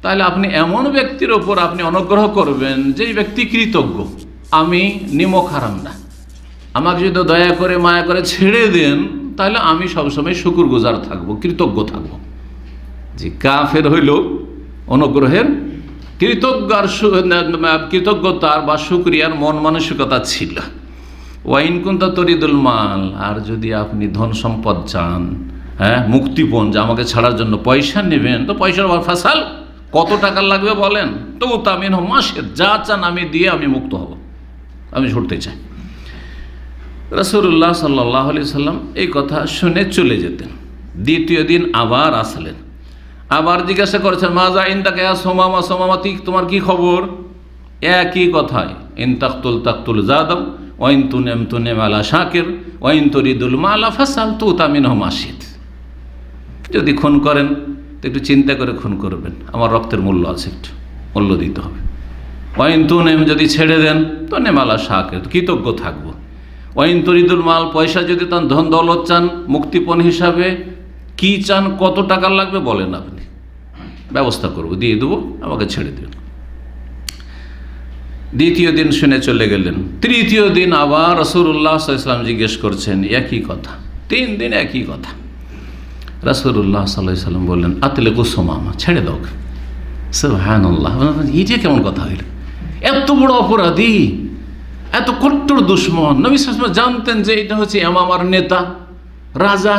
তাহলে আপনি এমন ব্যক্তির ওপর আপনি অনুগ্রহ করবেন যেই ব্যক্তি কৃতজ্ঞ। আমি নিমক হারাম না, আমাকে যদি দয়া করে মায়া করে ছেড়ে দেন তাহলে আমি সবসময় শুকরগুজার থাকবো, কৃতজ্ঞ থাকবো। যে কাফের হইল অনুগ্রহের কৃতজ্ঞতার বা শুকরিয়ার মন মানসিকতা ছিল। ওয়াইন কুনতা তরিদুল মাল, আর যদি আপনি ধন সম্পদ চান, হ্যাঁ মুক্তিপণ, যে আমাকে ছাড়ার জন্য পয়সা নেবেন, তো পয়সার ফাসাল কত টাকা লাগবে বলেন, তো তামিন মাসে যা চান আমি দিয়ে আমি মুক্ত হব, আমি ছুটতে চাই। রাসূলুল্লাহ সাল্লাল্লাহু আলাইহি সাল্লাম এই কথা শুনে চলে যেতেন। দ্বিতীয় দিন আবার আসলেন, আবার জিজ্ঞাসা করেছেন মাজা ইনদাকা ইয়া সোমামা, সোমামা তোমার কি খবর? একই কথায়, ইন তাকতুল জাদাম ওয়াইন তুনেম আলা শাকির ওয়াইন তরিদুল মালা ফাসাল তুতামিনহু মাসিদ। যদি খুন করেন তো একটু চিন্তা করে খুন করবেন, আমার রক্তের মূল্য আছে, একটু মূল্য দিতে হবে। ওয়াইন তুনেম, যদি ছেড়ে দেন তো নেম আলা শাকির, কৃতজ্ঞ থাকবো। ওয়াইন তরিদুল মাল, পয়সা যদি তার ধন দৌলত চান মুক্তিপণ হিসাবে, কি চান, কত টাকা লাগবে বলেন, আপনি ব্যবস্থা করবো, দিয়ে দেবো, আমাকে ছেড়ে দেবেন। দ্বিতীয় দিন শুনে চলে গেলেন। তৃতীয় দিন আবার রাসূলুল্লাহ সাল্লাল্লাহু আলাইহি ওয়াসাল্লাম জিজ্ঞেস করছেন একই কথা, 3 দিন একই কথা। রাসূলুল্লাহ সাল্লাল্লাহু আলাইহি ওয়াসাল্লাম বললেন আতলিকু সুমামা, ছেড়ে দাও। সুবহানাল্লাহ, এটা কেমন কথা হইল? এত বড় অপরাধী, এত কট্টর দুশমন, নবী সাল্লাল্লাহু আলাইহি ওয়াসাল্লাম জানতেন যে এটা হচ্ছে ইয়ামামার নেতা, রাজা।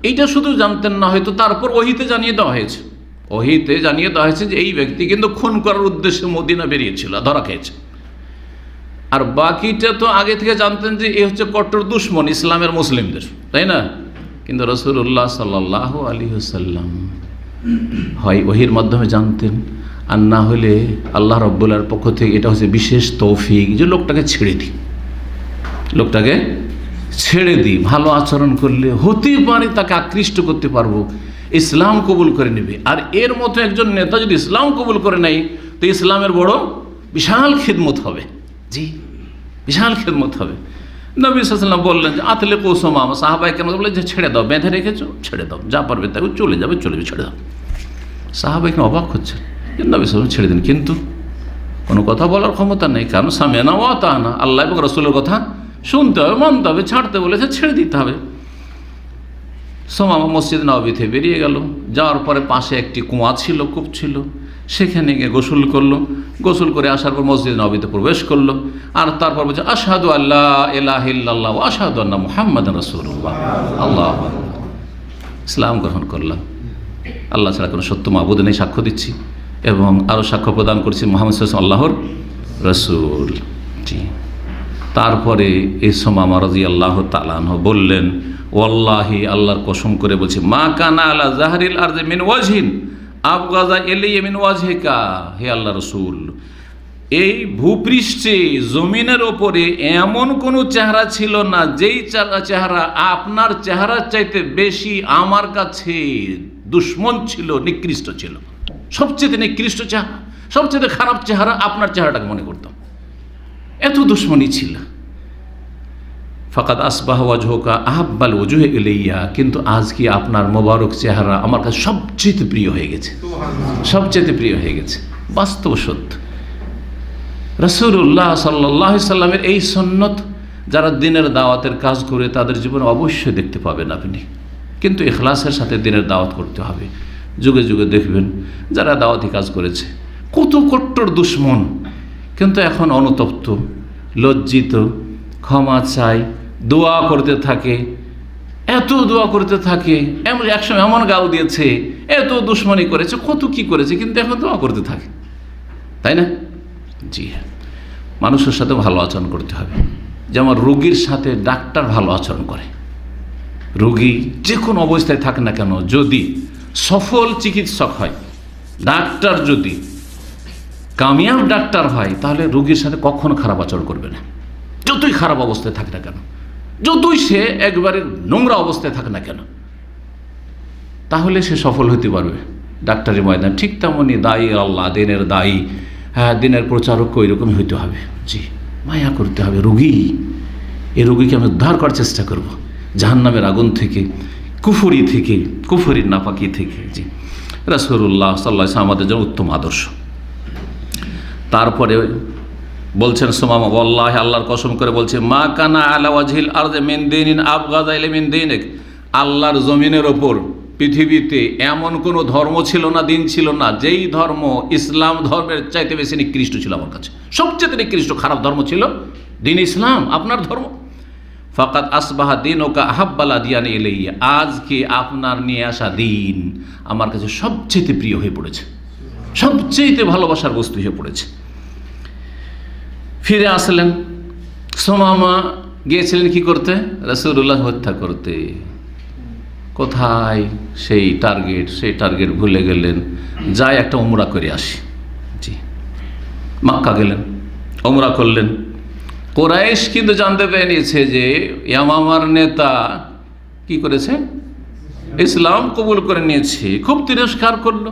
এইটা শুধু জানতেন না, হয়তো তারপর ওহিতে জানিয়ে দেওয়া হয়েছে, ওহিতে জানিয়ে দেওয়া হয়েছে যে এই ব্যক্তি কিন্তু খুন করার উদ্দেশ্যে মদিনা বেরিয়েছিল, ধরা খেয়েছে। আর বাকিটা তো আগে থেকে জানতেন যে এ হচ্ছে কট্টর দুশমন ইসলামের, মুসলিমদের, তাই না? কিন্তু রাসূলুল্লাহ সাল্লাল্লাহু আলাইহি ওয়াসাল্লাম হয় ওহির মাধ্যমে জানতেন, আর না হলে আল্লাহ রাব্বুল আলামিনের পক্ষ থেকে এটা হচ্ছে বিশেষ তৌফিক যে লোকটাকে ছেড়ে দিই, লোকটাকে ছেড়ে দিই। ভালো আচরণ করলে হতে পারে তাকে আকৃষ্ট করতে পারবো, ইসলাম কবুল করে নেবে। আর এর মতো একজন নেতা যদি ইসলাম কবুল করে নেয় তো ইসলামের বড় বিশাল খিদমত হবে। জি, বিশাল খিদমত হবে। নবী সাল্লাল্লাহু আলাইহি ওয়াসাল্লাম বললেন যে আতলিকু সুমামা, সাহাবায়ে কেরাম বললেন যে ছেড়ে দাও, বেঁধে রেখেছো, ছেড়ে দাও, যা পারবে তাই চলে যাবে, ছেড়ে দাও। সাহাবায়ে কেরাম অবাক হচ্ছেন, নবী সাল্লাল্লাহু আলাইহি ওয়াসাল্লাম ছেড়ে দিন, কিন্তু কোনো কথা বলার ক্ষমতা নেই, কারণ সামি'না ওয়া আতা'না, আল্লাহ এবং রাসূলের কথা শুনতে হবে, মানতে হবে, ছাড়তে বলেছে ছেড়ে দিতে হবে। সুমামা মসজিদ নববীতে বেরিয়ে গেল। যাওয়ার পরে পাশে একটি কুয়া ছিল, কূপ ছিল, সেখানে গিয়ে গোসল করলো। গোসল করে আসার পর মসজিদ নববীতে প্রবেশ করলো। আর তারপর বলছে আশহাদু আল্লা ইলাহা ইল্লাল্লাহ ওয়া আশহাদু আন্না মুহাম্মাদান রাসূলুল্লাহ, আল্লাহু আকবার, ইসলাম গ্রহণ করলাম, আল্লাহ ছাড়া কোনো সত্য মাবুদ নেই সাক্ষ্য দিচ্ছি, এবং আরও সাক্ষ্য প্রদান করছি মুহাম্মদ সাল্লাল্লাহু আলাইহি ওয়াসাল্লাম আল্লাহর রাসূল। জি। তারপরে এই সুমামা রাদিয়াল্লাহু তাআলা আনহু বললেন ওয়াল্লাহি আল্লাহর কসম করে বলছি, মা কানা আলা জাহরিল আরদি মিন ওয়াজহিন আবগাযা ইলাইয়া মিন ওয়াজহিকা, হে আল্লাহ রসুল, এই ভূপৃষ্ঠে জমিনের ওপরে এমন কোনো চেহারা ছিল না যেই চেহারা আপনার চেহারার চাইতে বেশি আমার কাছে দুশ্মন ছিল, নিকৃষ্ট ছিল। সবচেয়ে নিকৃষ্ট চেহারা, সবচেয়ে খারাপ চেহারা আপনার চেহারাটাকে মনে করতাম, এত দুশ্মনী ছিল। ফাকাদ আসবাহ ওয়াজহুকা আহাব্বাল ওজুহে ইলাইয়া, কিন্তু আজকে আপনার মোবারক চেহারা আমার কাছে সবচেয়ে প্রিয় হয়ে গেছে, সবচেয়ে প্রিয় হয়ে গেছে। বাস্তব সত্য। রাসূলুল্লাহ সাল্লাল্লাহু আলাইহি সাল্লামের এই সুন্নত যারা দিনের দাওয়াতের কাজ করে তাদের জীবনে অবশ্যই দেখতে পাবেন আপনি, কিন্তু ইখলাসের সাথে দিনের দাওয়াত করতে হবে। যুগে যুগে দেখবেন যারা দাওয়াতি কাজ করেছে কত কট্টর দুশ্মন, কিন্তু এখন অনুতপ্ত, লজ্জিত, ক্ষমা চায়, দোয়া করতে থাকে, এত দোয়া করতে থাকে। এমন একসময় এমন গাল দিয়েছে, এত দুশ্মনী করেছে, কত কি করেছে, কিন্তু এখন দোয়া করতে থাকে, তাই না? জি হ্যাঁ, মানুষের সাথে ভালো আচরণ করতে হবে। যেমন রোগীর সাথে ডাক্তার ভালো আচরণ করে। রোগী যে কোনো অবস্থায় থাকে না কেন, যদি সফল চিকিৎসক হয়, ডাক্তার যদি কামিয়াব ডাক্তার হয়, তাহলে রোগীর সাথে কখনো খারাপ আচরণ করবে না, যতই খারাপ অবস্থায় থাকে না কেন, যতই সে একবারে নোংরা অবস্থায় থাকে না কেন, তাহলে সে সফল হতে পারবে ডাক্তারি ময়দান। ঠিক তেমনই দায়ী আল্লাহ, দিনের দায়ী, হ্যাঁ, দিনের প্রচারক ওই রকমই হইতে হবে। জি, মায়া করতে হবে। রোগী, এই রোগীকে আমি উদ্ধার করার চেষ্টা করব জাহান্নামের আগুন থেকে, কুফরি থেকে, কুফরির নাপাকি থেকে। জি, রাসূলুল্লাহ সাল্লাল্লাহু আলাইহি ওয়াসাল্লাম আমাদের জন্য উত্তম আদর্শ। তারপরে বলছেন সুমামা, ওয়াল্লাহি আল্লাহর কসম করে বলছে, মা কানা আলা ওয়াজহিল আরদি মিন দীনিন আবগাযা ইলাইহি মিন দীনিক, আল্লাহর জমিনের ওপর পৃথিবীতে এমন কোনো ধর্ম ছিল না, দিন ছিল না, যেই ধর্ম ইসলাম ধর্মের চাইতে বেশি নিকৃষ্ট ছিল আমার কাছে। সবচেয়ে নিকৃষ্ট খারাপ ধর্ম ছিল দিন ইসলাম, আপনার ধর্ম। ফাকাদ আসবাহা দীনুকা আহাব্বাল আদিয়ানি ইলাইয়া, আজকে আপনার নিয়ে আসা দিন আমার কাছে সবচেয়ে প্রিয় হয়ে পড়েছে, সবচেয়ে ভালোবাসার বস্তু হয়ে পড়েছে। ফিরে আসলেন, সুমামা গিয়েছিলেন কি করতে? রাসূলুল্লাহ হত্যা করতে। কোথায় সেই টার্গেট, সেই টার্গেট ভুলে গেলেন, যাই একটা উমরা করে আসি। জি, মক্কা গেলেন, উমরা করলেন। কুরাইশ কিন্তু জানতে পেরে নিয়েছে যে ইয়ামামার নেতা কি করেছে, ইসলাম কবুল করে নিয়েছে। খুব তিরস্কার করলো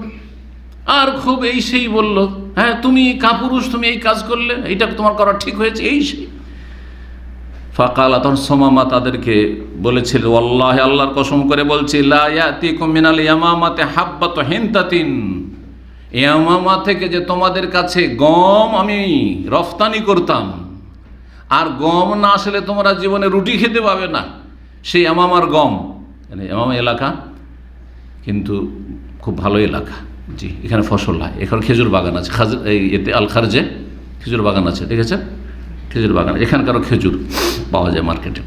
আর খুব এই সেই বলল, হ্যাঁ তুমি কাপুরুষ, তুমি এই কাজ করলে, এইটা তোমার করা ঠিক হয়েছে, এই সেই। ফাকালা, তখন সুমামা তাদেরকে বলেছিল, ওয়াল্লাহি আল্লাহর কসম করে বলছি, লা ইয়াতিকুম মিনাল ইয়ামামাতি হাব্বাতু হিনতাতিন, ইয়ামামা থেকে যে তোমাদের কাছে গম আমি রফতানি করতাম, আর গম না আসলে তোমরা জীবনে রুটি খেতে পাবে না, সেই ইয়ামামার গম, মানে ইয়ামামা এলাকা কিন্তু খুব ভালো এলাকা। জি, এখানে ফসল হয়, এখানে খেজুর বাগান আছে, এতে আল খারজে খেজুর বাগান আছে, ঠিক আছে, খেজুর বাগান, এখানকারও খেজুর পাওয়া যায় মার্কেটে।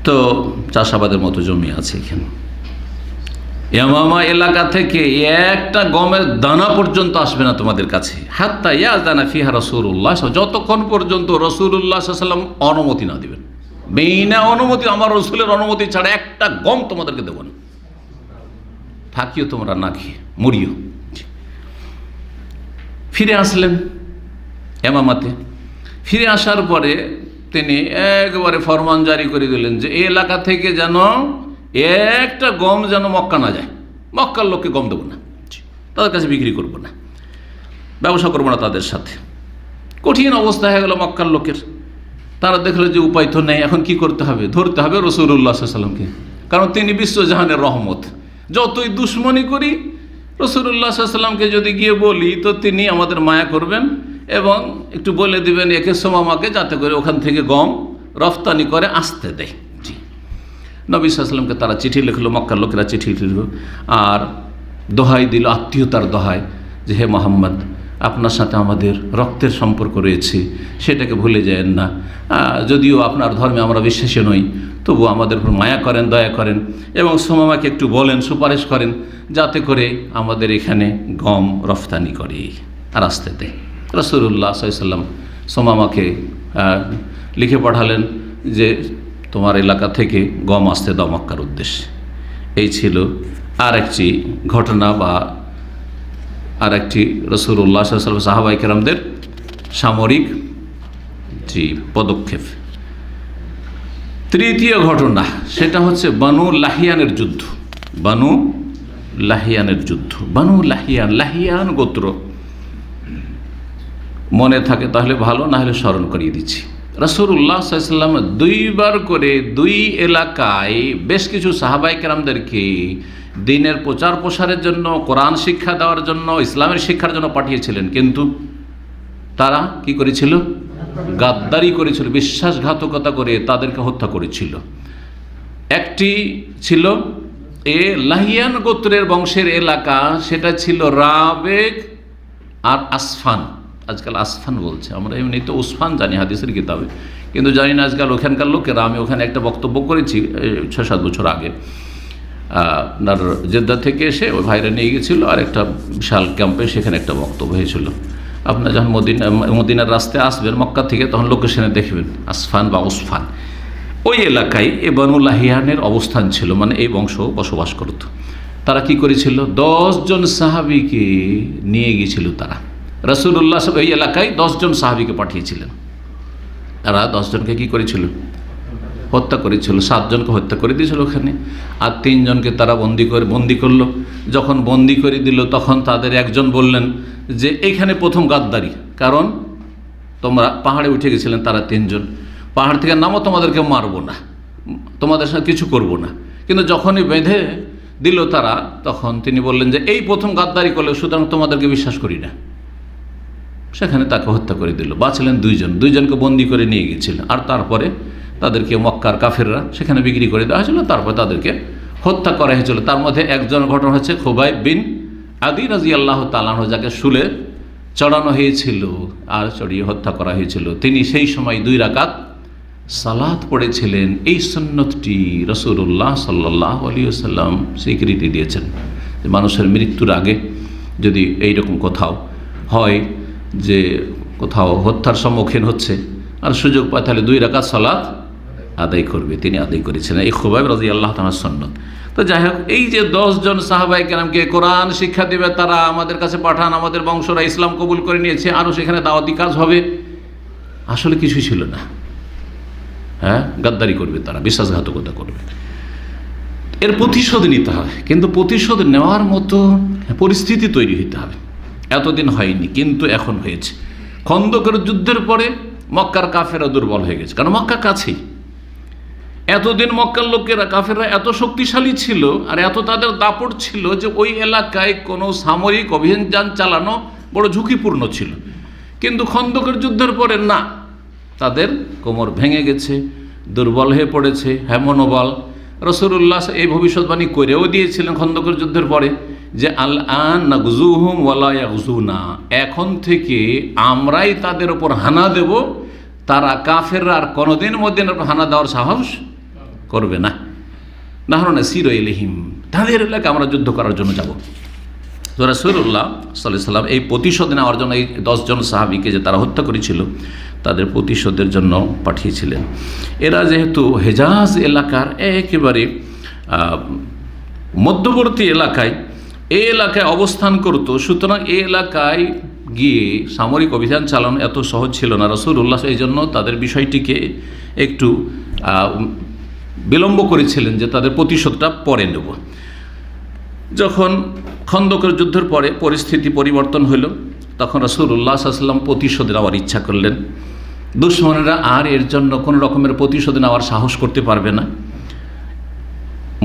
তো চাষাবাদের মতো জমি আছে এখানে। ইয়ামামা এলাকা থেকে একটা গমের দানা পর্যন্ত আসবে না তোমাদের কাছে, হাত্তা ইয়াযানা ফিহা রাসূলুল্লাহ, যতক্ষণ পর্যন্ত রাসূলুল্লাহ সাল্লাল্লাহু আলাইহি ওয়াসাল্লাম অনুমতি না দিবেন। বিনা অনুমতি, আমার রাসূলের অনুমতি ছাড়া একটা গম তোমাদেরকে দেব না, থাকিও তোমরা না খেয়ে মরিও। ফিরে আসলেন ইয়ামামাতে। ফিরে আসার পরে তিনি একবারে ফরমান জারি করে দিলেন যে এই এলাকা থেকে যেন একটা গম যেন মক্কা না যায়, মক্কার লোককে গম দেবো না, তাদের কাছে বিক্রি করবো না, ব্যবসা করবো না তাদের সাথে। কঠিন অবস্থা হয়ে গেল মক্কার লোকের। তারা দেখলো যে উপায় তো নেই, এখন কি করতে হবে? ধরতে হবে রাসূলুল্লাহ সাল্লাল্লাহু আলাইহি ওয়াসাল্লামকে, কারণ তিনি বিশ্বজাহানের রহমত। যতই দুশ্মনী করি, রাসূলুল্লাহ সাল্লাল্লাহু আলাইহি ওয়াসাল্লামকে যদি গিয়ে বলি তো তিনি আমাদের মায়া করবেন এবং একটু বলে দিবেন একে সুমামাকে, যাতে করে ওখান থেকে গম রফতানি করে আসতে দেয়। জি, নবী সাল্লাল্লাহু আলাইহি ওয়াসাল্লামকে তারা চিঠি লিখলো, মক্কার লোকেরা চিঠি লিখলো আর দোহাই দিল, আত্মীয়তার দোহাই, যে হে মুহাম্মদ, আপনার সাথে আমাদের রক্তের সম্পর্ক রয়েছে, সেটাকে ভুলে যায়েন না। যদিও আপনার ধর্মে আমরা বিশ্বাসী নই, তবু আমাদের উপর মায়া করেন, দয়া করেন এবং সুমামাকে একটু বলেন, সুপারিশ করেন, যাতে করে আমাদের এখানে গম রফতানি করে আর আসতে দেয়। রাসূলুল্লাহ সাল্লাল্লাহু আলাইহি ওয়াসাল্লাম সুমামাকে লিখে পাঠালেন যে তোমার এলাকা থেকে গম আসতে দাও মক্কার উদ্দেশ্যে। এই ছিল আর একটি ঘটনা বা আর একটি রাসূলুল্লাহ সাল্লাল্লাহু আলাইহি ওয়াসাল্লাম সাহাবায়ে কেরামদের সামরিক পদক্ষেপ। তৃতীয় ঘটনা সেটা হচ্ছে বানু লাহিয়ানের যুদ্ধ। বানু লাহিয়ানের যুদ্ধ, বানু লাহিয়ান, লাহিয়ান গোত্র। মনে থাকে তাহলে ভালো, না হলে স্মরণ করিয়ে দিচ্ছি। রাসূলুল্লাহ সাল্লাল্লাহু আলাইহি ওয়াসাল্লাম দুইবার করে দুই এলাকায় বেশ কিছু সাহাবায়ে কেরামদেরকে দ্বীনের প্রচার প্রসারের জন্য, কোরআন শিক্ষা দেওয়ার জন্য, ইসলামের শিক্ষার জন্য পাঠিয়েছিলেন। কিন্তু তারা কি করেছিল? গাদ্দারি করেছিল, বিশ্বাসঘাতকতা করে তাদেরকে হত্যা করেছিল। একটি ছিল লাহিয়ান গোত্রের বংশের এলাকা, সেটা ছিল রাবেগ আর আসফান। আজকাল আসফান বলছে, আমরা এমনি তো উসফান জানি হাদিসের কিতাবে, কিন্তু জানি না আজকাল ওখানকার লোকেরা। আমি ওখানে একটা বক্তব্য করেছি 6-7 বছর আগে। আপনার জেদ্দা থেকে এসে ওই ভাইরা নিয়ে গেছিল আর একটা বিশাল ক্যাম্পে, সেখানে একটা বক্তব্য হয়েছিল। আপনার যখন মদিনার রাস্তায় আসবেন মক্কা থেকে, তখন লোকেশনে দেখবেন আসফান বা উসফান। ওই এলাকায় এ বানু লাহিয়ানের অবস্থান ছিল, মানে এই বংশ বসবাস করত। তারা কি করেছিল? 10 জন সাহাবীকে নিয়ে গিয়েছিল তারা। রাসূলুল্লাহ এই এলাকায় 10 জন সাহাবীকে পাঠিয়েছিলেন। তারা 10 জনকে কি করেছিল? হত্যা করেছিল। 7 জনকে হত্যা করে দিয়েছিল ওখানে, আর 3 জনকে তারা বন্দি করলো। যখন বন্দি করে দিল, তখন তাদের একজন বললেন যে এইখানে প্রথম গাদ্দারি, কারণ তোমরা পাহাড়ে উঠে গেছিলেন তারা 3 জন, পাহাড় থেকে নামো, তোমাদেরকে মারবো না, তোমাদের সাথে কিছু করব না। কিন্তু যখনই বেঁধে দিল তারা, তখন তিনি বললেন যে এই প্রথম গাদ্দারি করলে, সুতরাং তোমাদেরকে বিশ্বাস করি না। সেখানে তাকে হত্যা করে দিল। বাঁচলেন 2 জন, 2 জনকে বন্দি করে নিয়ে গিয়েছিলেন। আর তারপরে তাদেরকে মক্কার কাফেররা সেখানে বিক্রি করে দেওয়া হয়েছিল, তারপরে তাদেরকে হত্যা করা হয়েছিল। তার মধ্যে একজন ঘটনা হচ্ছে খুবাইব বিন আদি রাদিয়াল্লাহু তাআলা আনহু, যাকে শুলে চড়ানো হয়েছিল আর চড়িয়ে হত্যা করা হয়েছিল। তিনি সেই সময় 2 রাকাত সালাত পড়েছিলেন। এই সুন্নতটি রাসূলুল্লাহ সাল্লাল্লাহু আলাইহি ওয়াসাল্লাম স্বীকৃতি দিয়েছেন যে মানুষের মৃত্যুর আগে যদি এইরকম কোথাও হয় যে কোথাও হত্যার সম্মুখীন হচ্ছে আর সুযোগ পায়, তাহলে 2 রাকাত সালাত আদায় করবে। তিনি আদায় করেছিলেন, এই খুবাইব রাদিয়াল্লাহু তাআলার সুন্নত। তো যাই হোক, এই যে 10 জন সাহাবায়ে কেরামকে কোরআন শিক্ষা দেবে তারা, আমাদের কাছে পাঠান, আমাদের বংশরা ইসলাম কবুল করে নিয়েছে, আরও সেখানে দাওয়াতি কাজ হবে, আসলে কিছুই ছিল না। গাদ্দারি করবে তারা, বিশ্বাসঘাতকতা করবে। এর প্রতিশোধ নিতে হবে, কিন্তু প্রতিশোধ নেওয়ার মতো পরিস্থিতি তৈরি হতে হবে। এতদিন হয়নি, কিন্তু এখন হয়েছে। খন্দকের যুদ্ধের পরে মক্কার কাফেররা দুর্বল হয়ে গেছে, কারণ মক্কা কাছেই। এতদিন মক্কার লোকেরা, কাফেররা এত শক্তিশালী ছিল আর এত তাদের দাপট ছিল যে ওই এলাকায় কোনো সামরিক অভিযান চালানো বড় ঝুঁকিপূর্ণ ছিল। কিন্তু খন্দকের যুদ্ধের পরে না, তাদের কোমর ভেঙে গেছে, দুর্বল হয়ে পড়েছে, মনোবল। রাসূলুল্লাহ এই ভবিষ্যৎবাণী করেও দিয়েছিলেন খন্দকের যুদ্ধের পরে যে আল আন নাগজুহুম ওয়ালা ইয়াগজুনা, এখন থেকে আমরাই তাদের ওপর হানা দেব, তারা কাফেররা আর কোনোদিন মদিনার উপর হানা দেওয়ার সাহস করবে না। নাহরু নাসিরু ইলাইহিম, তাদের এলাকায় আমরা যুদ্ধ করার জন্য যাব। তো রাসূলুল্লাহ সাল্লাল্লাহু আলাইহি ওয়াসাল্লাম এই প্রতিশোধ নেওয়ার জন্য এই 10 জন সাহাবীকে যে তারা হত্যা করেছিল, তাদের প্রতিশোধের জন্য পাঠিয়েছিলেন। এরা যেহেতু হেজাজ এলাকার একেবারে মধ্যবর্তী এলাকায়, এই এলাকায় অবস্থান করত, সুতরাং এই এলাকায় গিয়ে সামরিক অভিযান চালানো এত সহজ ছিল না। রাসূলুল্লাহ এই জন্য তাদের বিষয়টিকে একটু বিলম্ব করেছিলেন যে তাদের প্রতিশোধটা পরে নেব। যখন খন্দকের যুদ্ধের পরে পরিস্থিতি পরিবর্তন হলো, তখন রাসূলুল্লাহ সাল্লাল্লাহু আলাইহি ওয়াসাল্লাম প্রতিশোধ নেওয়ার ইচ্ছা করলেন। দুশমনেরা আর এর জন্য কোনো রকমের প্রতিশোধ নেওয়ার সাহস করতে পারবে না।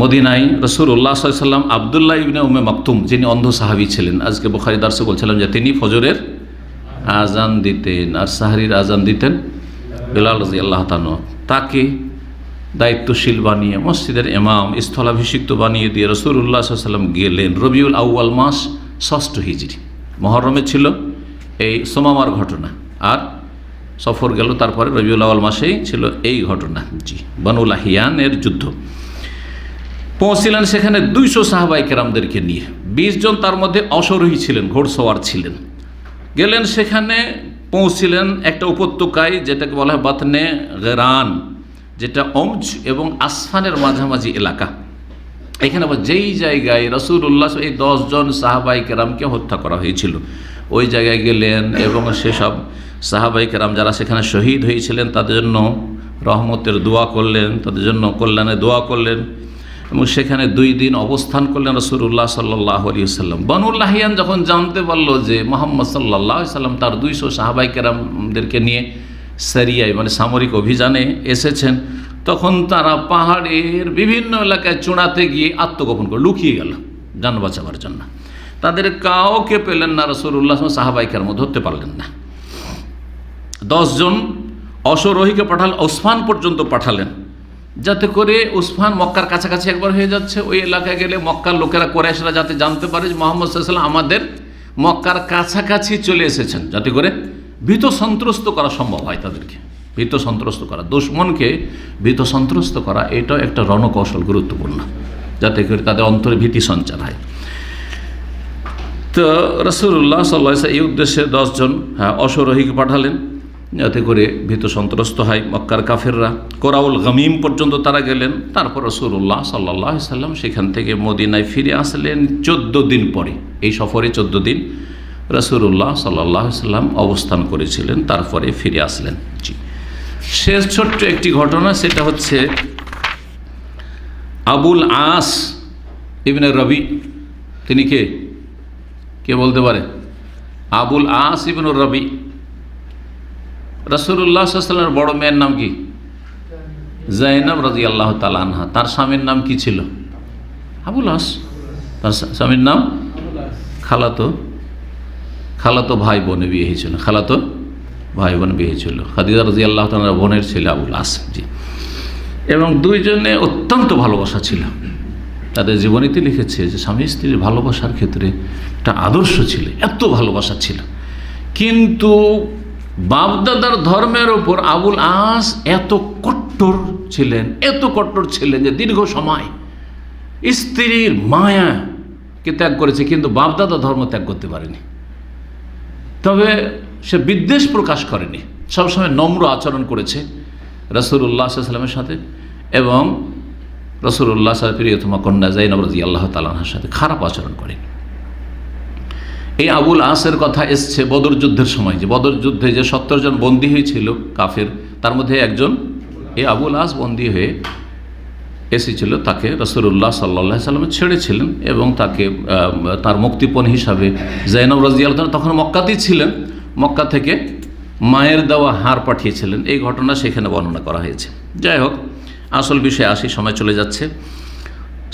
মদিনায় রাসূলুল্লাহ সাল্লাল্লাহু আলাইহি ওয়াসাল্লাম আব্দুল্লাহ ইবনে উম্মে মাকতুম, যিনি অন্ধ সাহাবী ছিলেন, আজকে বুখারী দার্সে বলছিলাম যে তিনি ফজরের আজান দিতেন আর সাহরির আজান দিতেন বেলাল রাদিয়াল্লাহু তাআলা, তাকে দায়িত্বশীল বানিয়ে মসজিদের ইমাম, স্থলাভিষিক্ত বানিয়ে দিয়ে রাসূলুল্লাহ সাল্লাল্লাহু আলাইহি ওয়াসাল্লাম গেলেন। রবিউল আউয়াল মাস 6 হিজরি, মুহররমে ছিল এই সোমামার ঘটনা, আর সফর গেল, তারপরে রবিউল আউয়াল মাসেই ছিল এই ঘটনা। বানু লাহিয়ানের যুদ্ধ। পৌঁছিলেন সেখানে 200 সাহাবায়ে কেরামদেরকে নিয়ে, 20 জন তার মধ্যে অশ্বারোহী ছিলেন, ঘোড়সওয়ার ছিলেন। গেলেন সেখানে, পৌঁছিলেন একটা উপত্যকায় যেটাকে বলা হয় বাতনে গেরান, যেটা অমজ এবং আসফানের মাঝামাঝি এলাকা। এখানে আবার যেই জায়গায় রাসূলুল্লাহ এই 10 জন সাহাবায়ে কেরামকে হত্যা করা হয়েছিল ওই জায়গায় গেলেন এবং সেসব সাহাবায়ে কেরাম যারা সেখানে শহীদ হয়েছিলেন তাদের জন্য রহমতের দোয়া করলেন, তাদের জন্য কল্যাণের দোয়া করলেন এবং সেখানে 2 দিন অবস্থান করলেন রাসূলুল্লাহ সাল্লাল্লাহু আলাইহি ওয়াসাল্লাম। বনু লাহিয়ান যখন জানতে পারলো যে মুহাম্মদ সাল্লাল্লাহু আলাইহি ওয়াসাল্লাম তার 200 সাহাবায়ে কেরামদেরকে নিয়ে সারিয়ায় মানে সামরিক অভিযানে এসেছেন, তখন তারা পাহাড়ের বিভিন্ন এলাকায় চূড়াতে গিয়ে আত্মগোপন করে লুকিয়ে গেল জান বাঁচাবার জন্য। তাদের কাউকে পেলেন না, রাসূলুল্লাহ সাহাবায়ে কেরাম ধরতে পারলেন না। 10 জন অশ্বরোহীকে পাঠালেন, ওসমান পর্যন্ত পাঠালেন, যাতে করে ওসমান মক্কার কাছাকাছি একবার হয়ে যাচ্ছে, ওই এলাকায় গেলে মক্কার লোকেরা কুরাইশরা যাতে জানতে পারে যে মুহাম্মদ সাল্লাল্লাহু আলাইহি ওয়াসাল্লাম আমাদের মক্কার কাছাকাছি চলে এসেছেন, যাতে করে ভীত সন্ত্রস্ত করা সম্ভব হয়। তাদেরকে ভীত সন্ত্রস্ত করা, দুশমনকে ভীত সন্ত্রস্ত করা, এটাও একটা রণকৌশল গুরুত্বপূর্ণ, যাতে করে তাদের অন্তরে ভীতি সঞ্চার হয়। তো রাসূলুল্লাহ সাল্লাল্লাহু আলাইহি ওয়াসাল্লাম এই উদ্দেশ্যে 10 জন অশ্বরোহীকে পাঠালেন, যাতে করে ভীত সন্ত্রস্ত হয় মক্কার কাফেররা। কোরাউল গামিম পর্যন্ত তারা গেলেন। তারপর রাসূলুল্লাহ সাল্লাল্লাহু আলাইহি ওয়াসাল্লাম সেখান থেকে মদিনায় ফিরে আসলেন 14 দিন পরে। এই সফরে 14 দিন রাসূলুল্লাহ সাল্লাল্লাহু আলাইহি ওয়াসাল্লাম অবস্থান করেছিলেন, তারপরে ফিরে আসলেন। জি, শেষ ছোট্ট একটি ঘটনা, সেটা হচ্ছে আবুল আস ইবনে রবি। তিনি কে বলতে পারে? আবুল আস ইবনে রবি। রাসূলুল্লাহ সাল্লাল্লাহু আলাইহি ওয়াসাল্লামের বড় মেয়ের নাম কি? যায়েনব রাদিয়াল্লাহু তাআলা আনহা। তার স্বামীর নাম কি ছিল? আবুল আস। তার স্বামীর নাম খালাতো ভাই বোনে বিয়ে হয়েছিল, খালাতো ভাই বোন বিয়ে হয়েছিল। খাদিজা রাদিয়াল্লাহু তাআলার বোনের ছেলে আবুল আস। জি, এবং 2 জনে অত্যন্ত ভালোবাসা ছিল। তাদের জীবনীতে লিখেছে যে স্বামী স্ত্রীর ভালোবাসার ক্ষেত্রে একটা আদর্শ ছিল, এত ভালোবাসা ছিল। কিন্তু বাপদাদার ধর্মের ওপর আবুল আস এত কট্টর ছিলেন যে দীর্ঘ সময় স্ত্রীর মায়াকে ত্যাগ করেছে, কিন্তু বাপদাদা ধর্ম ত্যাগ করতে পারেনি। তবে সে বিদ্বেষ প্রকাশ করেনি, সবসময় নম্র আচরণ করেছে রাসূলুল্লাহ সাল্লাল্লাহু আলাইহি ওয়াসাল্লামের সাথে এবং রাসূলুল্লাহ সাল্লাল্লাহু আলাইহি ওয়াসাল্লামের প্রিয়তমা কন্যা যায়েনব রাদিয়াল্লাহু তাআলা আনহার সাথে খারাপ আচরণ করেনি। এই আবুল আসের কথা এসছে বদর যুদ্ধের সময়, যে বদর যুদ্ধে যে 70 জন বন্দী হয়েছিল কাফের, তার মধ্যে একজন এই আবুল আস বন্দী হয়ে এসেছিল। তাকে রাসূলুল্লাহ সাল্লাল্লাহু আলাইহি ওয়াসাল্লাম ছেড়েছিলেন এবং তাকে তার মুক্তিপণ হিসাবে যায়েনব রাদিয়াল্লাহু তাআলা তখন মক্কাতেই ছিলেন, মক্কা থেকে মায়ের দেওয়া হার পাঠিয়েছিলেন। এই ঘটনা সেখানে বর্ণনা করা হয়েছে। যাই হোক, আসল বিষয়ে আসি, সময় চলে যাচ্ছে।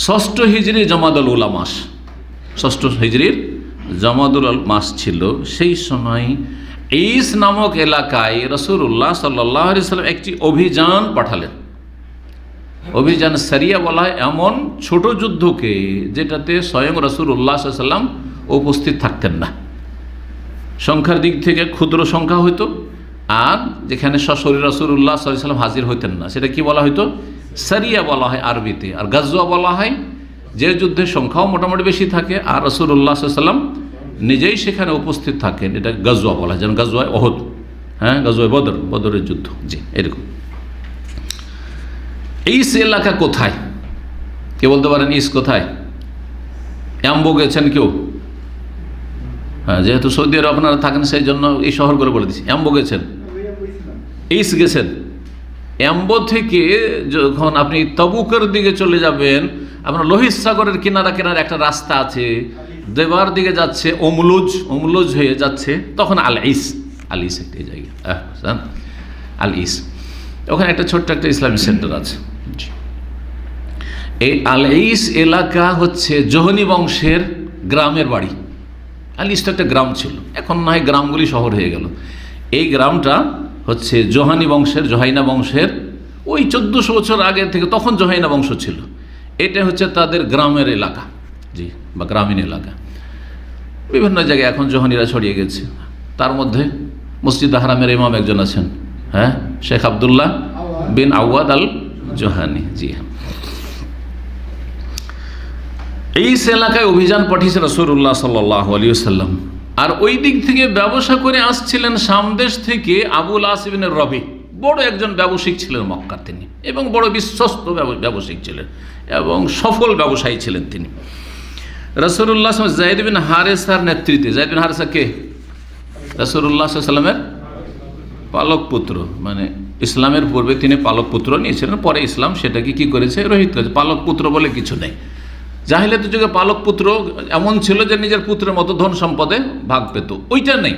6ষ্ঠ হিজরি জমাদুল উলা মাস, 6ষ্ঠ হিজরির জমাদুল মাস ছিল। সেই সময় ইস নামক এলাকায় রাসূলুল্লাহ সাল্লাল্লাহু আলাইহি ওয়াসাল্লাম একটি অভিযান পাঠালেন। অভিযান সারিয়া বলা হয় এমন ছোট যুদ্ধকে যেটাতে স্বয়ং রাসূলুল্লাহ সাল্লাল্লাহু আলাইহি ওয়াসাল্লাম উপস্থিত থাকতেন না। সংখ্যার দিক থেকে ক্ষুদ্র সংখ্যা হইতো, আর যেখানে সশরীর রাসূলুল্লাহ সাল্লাল্লাহু আলাইহি ওয়াসাল্লাম হাজির হইতেন না, সেটা কি বলা হইতো? সারিয়া বলা হয় আরবিতে। আর গাজওয়া বলা হয় যে যুদ্ধের সংখ্যাও মোটামুটি বেশি থাকে আর রাসূলুল্লাহ সাল্লাল্লাহু আলাইহি ওয়াসাল্লাম নিজেই সেখানে উপস্থিত থাকেন, এটা গাজওয়া বলা হয়। যেমন গাজওয়ায় ওহদ, গাজওয়ায় বদরের যুদ্ধ। জি, এরকম। ইস এলাকা কোথায়? কে বলতে পারেন ইস কোথায়? অ্যাম্বো গেছেন কেউ? যেহেতু সৌদি আরব আপনারা থাকেন সেই জন্য এই শহরগুলো বলে দিচ্ছি। অ্যাম্বো গেছেন, ইস গেছেন। অ্যাম্বো থেকে যখন আপনি তবুকের দিকে চলে যাবেন, আপনার লোহিত সাগরের কিনারা একটা রাস্তা আছে, দেবার দিকে যাচ্ছে, ওমলুজ হয়ে যাচ্ছে, তখন আল ইস একটা জায়গা, আল ইস, ওখানে একটা ছোট্ট একটা ইসলামিক সেন্টার আছে। এই আল ইস এলাকা হচ্ছে জোহনী বংশের গ্রামের বাড়ি। আল ইস তো একটা গ্রাম ছিল, এখন না হয় গ্রামগুলি শহর হয়ে গেল। এই গ্রামটা হচ্ছে জোহাইনা বংশের ওই 1400 বছর আগে থেকে, তখন জোহাইনা বংশ ছিল। এটা হচ্ছে তাদের গ্রামের এলাকা, জি, বা গ্রামীণ এলাকা। বিভিন্ন জায়গায় এখন জোহানিরা ছড়িয়ে গেছে। তার মধ্যে মসজিদ হারামের ইমাম একজন আছেন, শেখ আবদুল্লাহ বিন আওয়াদ আল জোহানি। জি হ্যাঁ, এই এলাকায় অভিযান পাঠিয়েছে রাসূলুল্লাহ সাল্লাল্লাহু আলাইহি ওয়াসাল্লাম। আর ওই দিক থেকে ব্যবসা করে আসছিলেন সামদেশ থেকে আবুল আস ইবনে রবি। বড় একজন ব্যবসায়িক ছিলেন মক্কার তিনি, এবং বড় বিশ্বস্ত ব্যবসায়িক ছিলেন এবং সফল ব্যবসায়ী ছিলেন তিনি। রাসূলুল্লাহ যায়েদ বিন হারেসার নেতৃত্বে, যায়েদ বিন হারেসা কে? রাসূলুল্লাহ সাল্লাল্লাহু আলাইহি ওয়াসাল্লামের পালক পুত্র, মানে ইসলামের পূর্বে তিনি পালক পুত্র নিয়েছিলেন, পরে ইসলাম সেটাকে কি করেছে, রহিত করেছে। পালক পুত্র বলে কিছু নেই। জাহিলিয়াতের যুগে পালক পুত্র এমন ছিল যে নিজের পুত্রের মতো ধন সম্পদে ভাগ পেত, ওইটা নেই।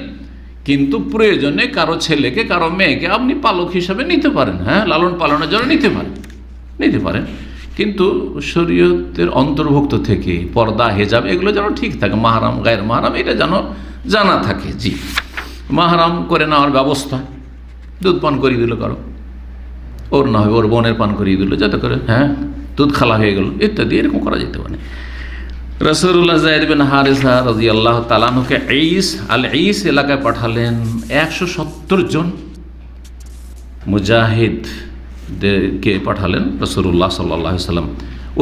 কিন্তু প্রয়োজনে কারো ছেলেকে, কারো মেয়েকে আপনি পালক হিসাবে নিতে পারেন, হ্যাঁ, লালন পালনের জন্য নিতে পারেন, কিন্তু শরীয়তের অন্তর্ভুক্ত থেকে পর্দা, হেজাব এগুলো যেন ঠিক থাকে, মাহরাম গায়ের মাহরাম এটা যেন জানা থাকে। জি, মাহরাম করে নেওয়ার ব্যবস্থা, দুধ পান করিয়ে দিল কারো, ওর না হয় ওর বোনের পান করিয়ে দিল, যাতে করে হ্যাঁ দুধ খালা হয়ে গেল ইত্যাদি, এরকম করা যেতে পারে। রাসূলুল্লাহ যায়েদ বিন হারেসা রাদিয়াল্লাহু তাআলা আনহুকে ঈস এলাকায় পাঠালেন। 170 জন মুজাহিদদেরকে পাঠালেন রাসূলুল্লাহ সাল্লাল্লাহু আলাইহি ওয়াসাল্লাম।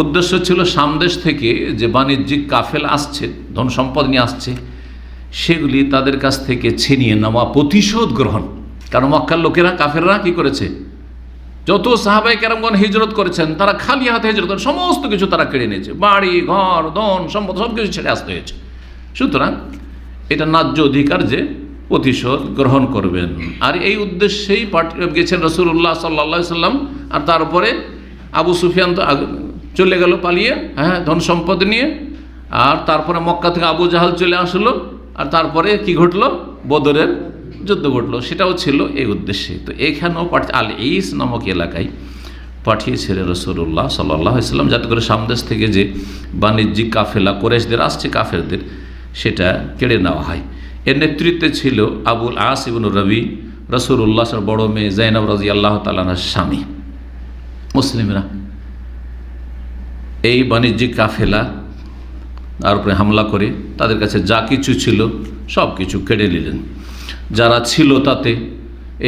উদ্দেশ্য ছিল সামদেশ থেকে যে বাণিজ্যিক কাফেলা আসছে, ধন সম্পদ নিয়ে আসছে, সেগুলি তাদের কাছ থেকে ছিনিয়ে নেওয়া, প্রতিশোধ গ্রহণ। কারণ মক্কার লোকেরা, কাফেররা কি করেছে, যত সাহাবায়ে কেরামগণ হিজরত করেছেন তারা খালি হাতে হিজরত করেন, সমস্ত কিছু তারা কেড়ে নিয়েছে, বাড়ি ঘর ধন সম্পদ সব কিছু ছেড়ে আসতে হয়েছে। সুতরাং এটা ন্যায্য অধিকার যে প্রতিশোধ গ্রহণ করবেন, আর এই উদ্দেশ্যেই গেছেন রাসূলুল্লাহ সাল্লাল্লাহু আলাইহি ওয়াসাল্লাম। আর তারপরে আবু সুফিয়ান তো চলে গেল পালিয়ে, হ্যাঁ, ধন সম্পদ নিয়ে। আর তারপরে মক্কা থেকে আবু জাহাল চলে আসলো, আর তারপরে কি ঘটলো, বদরের যুদ্ধ ঘটলো, সেটাও ছিল এই উদ্দেশ্যে। তো এখানেও আল ঈস নামক এলাকায় পাঠিয়েছিলেন রাসূলুল্লাহ সাল্লাল্লাহু আলাইহি ওয়াসাল্লাম, যাতে করে সামদেশ থেকে যে বাণিজ্যিক কাফেলা কুরাইশদের আসছে, কাফেরদের, সেটা কেড়ে নেওয়া হয়। এর নেতৃত্বে ছিল আবুল আস ইবনে রবি, রাসূলুল্লাহর বড় মেয়ে যায়নব রাদিয়াল্লাহু তাআলা আনহার স্বামী। মুসলিমরা এই বাণিজ্যিক কাফেলা তার উপরে হামলা করে তাদের কাছে যা কিছু ছিল সব কিছু কেড়ে নিলেন। যারা ছিল তাতে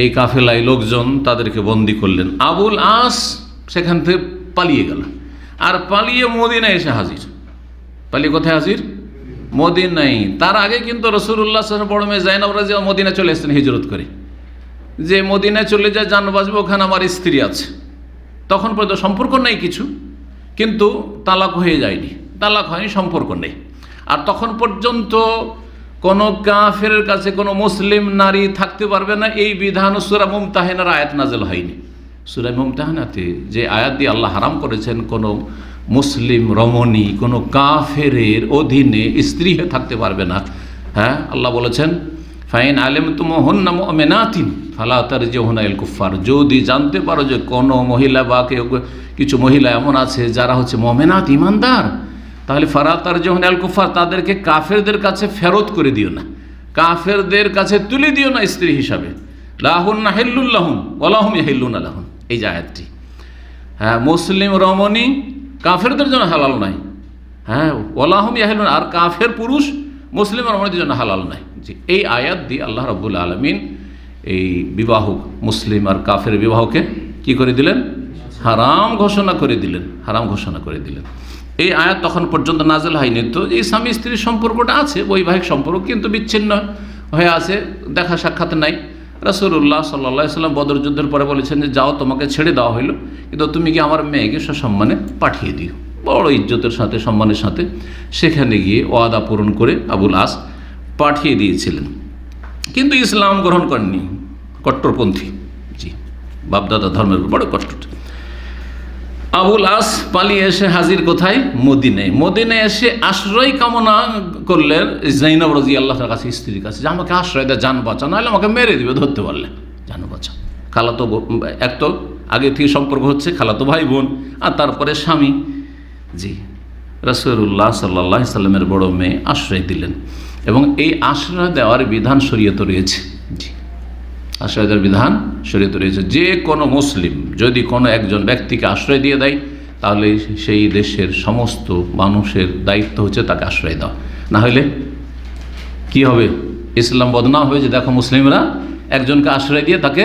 এই কাফেলায় লোকজন, তাদেরকে বন্দি করলেন। আবুল আস সেখান থেকে পালিয়ে গেল, আর পালিয়ে মদিনায় এসে হাজির। পালিয়ে কোথায় হাজির? মদিনায়। তার আগে কিন্তু রাসূলুল্লাহ সাল্লাল্লাহু আলাইহি ওয়াসাল্লাম বড় মেয়ে যায়নব রাদিয়াল্লাহু মদিনা চলে এসেছেন হিজরত করে, যে মদিনায় চলে যায় জান বাঁচবে, ওখানে আমার স্ত্রী আছে। তখন পর্যন্ত সম্পর্ক নেই কিছু, কিন্তু তালাক হয়ে যায়নি, তালাক হয়নি, সম্পর্ক নেই। আর তখন পর্যন্ত কোনো কাফেরের কাছে কোনো মুসলিম নারী থাকতে পারবে না, এই বিধান সূরা মুমতাহিনার আয়াত নাযিল হয়নি। সূরা মুমতাহিনাতে যে আয়াত দিয়ে আল্লাহ হারাম করেছেন কোনো মুসলিম রমণী কোনো কাফেরের অধীনে স্ত্রী হয়ে থাকতে পারবে না। হ্যাঁ, আল্লাহ বলেছেন ফাইন আলিমতুমুহুন্না মুমিনাতিন ফালা তারজিউহুন্না ইলাল কুফার, যদি জানতে পারো যে কোনো মহিলা বা কিছু মহিলা এমন আছে যারা হচ্ছে মুমিনাত, ইমানদার, তাহলে ফালা তারজিউহুন্না ইলাল কুফার, তাদেরকে কাফেরদের কাছে ফেরত করে দিও না, কাফেরদের কাছে তুলে দিও না স্ত্রী হিসাবে। লাহুন্না হিল্লুল লাহুম ওয়া লাহুম ইয়াহিল্লুনা লাহুন, এই যে আয়াতটি। হ্যাঁ, মুসলিম রমণী কাফেরদের জন্য হালাল নাই। হ্যাঁ, ওয়া লাহুম ইয়াহিল্লুনা, আর কাফের পুরুষ মুসলিম রমণীদের জন্য হালাল নাই। জি, এই আয়াত দিয়ে আল্লাহ রাব্বুল আলামিন এই বিবাহ, মুসলিম আর কাফের বিবাহকে কি করে দিলেন? হারাম ঘোষণা করে দিলেন, হারাম ঘোষণা করে দিলেন। এই আয়াত তখন পর্যন্ত নাযিল হয়নি। তো এই স্বামী স্ত্রীর সম্পর্কটা আছে, বৈবাহিক সম্পর্ক, কিন্তু বিচ্ছিন্ন হয়ে আছে, দেখা সাক্ষাৎ নাই। রাসূলুল্লাহ সাল্লাল্লাহু আলাইহি ওয়াসাল্লাম বদর যুদ্ধের পরে বলেছেন যে যাও, তোমাকে ছেড়ে দেওয়া হইল, কিন্তু তুমি কি আমার মেয়েকে সসম্মানে পাঠিয়ে দিও। বড় ইজ্জতের সাথে, সম্মানের সাথে সেখানে গিয়ে ওয়াদা পূরণ করে আবুল আস পাঠিয়ে দিয়েছিলেন। কিন্তু ইসলাম গ্রহণ করেননি, কট্টরপন্থী। জি, বাপদাদা ধর্মের বড় কষ্ট। আবুল আস পালিয়ে এসে হাজির কোথায়? মদিনায়। মদিনায় এসে আশ্রয় কামনা করলেন যায়নব রাদিয়াল্লাহুর কাছে, স্ত্রীর কাছে, যে আমাকে আশ্রয় দেয়, জান বাঁচা, নাহলে আমাকে মেরে দিবে ধরতে পারলে, জান বাঁচা। খালাতো এক তো আগে থেকে সম্পর্ক হচ্ছে, খালাতো ভাই বোন, আর তারপরে স্বামী। জি, রাসূলুল্লাহ সাল্লাল্লাহু আলাইহি সাল্লামের বড় মেয়ে আশ্রয় দিলেন, এবং এই আশ্রয় দেওয়ার বিধান শরীয়তে রয়েছে। জি, আশ্রয় দেওয়ার বিধান শরীয়তে রয়েছে। যে কোনো মুসলিম যদি কোনো একজন ব্যক্তিকে আশ্রয় দিয়ে দেয়, তাহলে সেই দেশের সমস্ত মানুষের দায়িত্ব হচ্ছে তাকে আশ্রয় দেওয়া, না হলে কি হবে? ইসলাম বদনাম হয়ে যে দেখো মুসলিমরা একজনকে আশ্রয় দিয়ে তাকে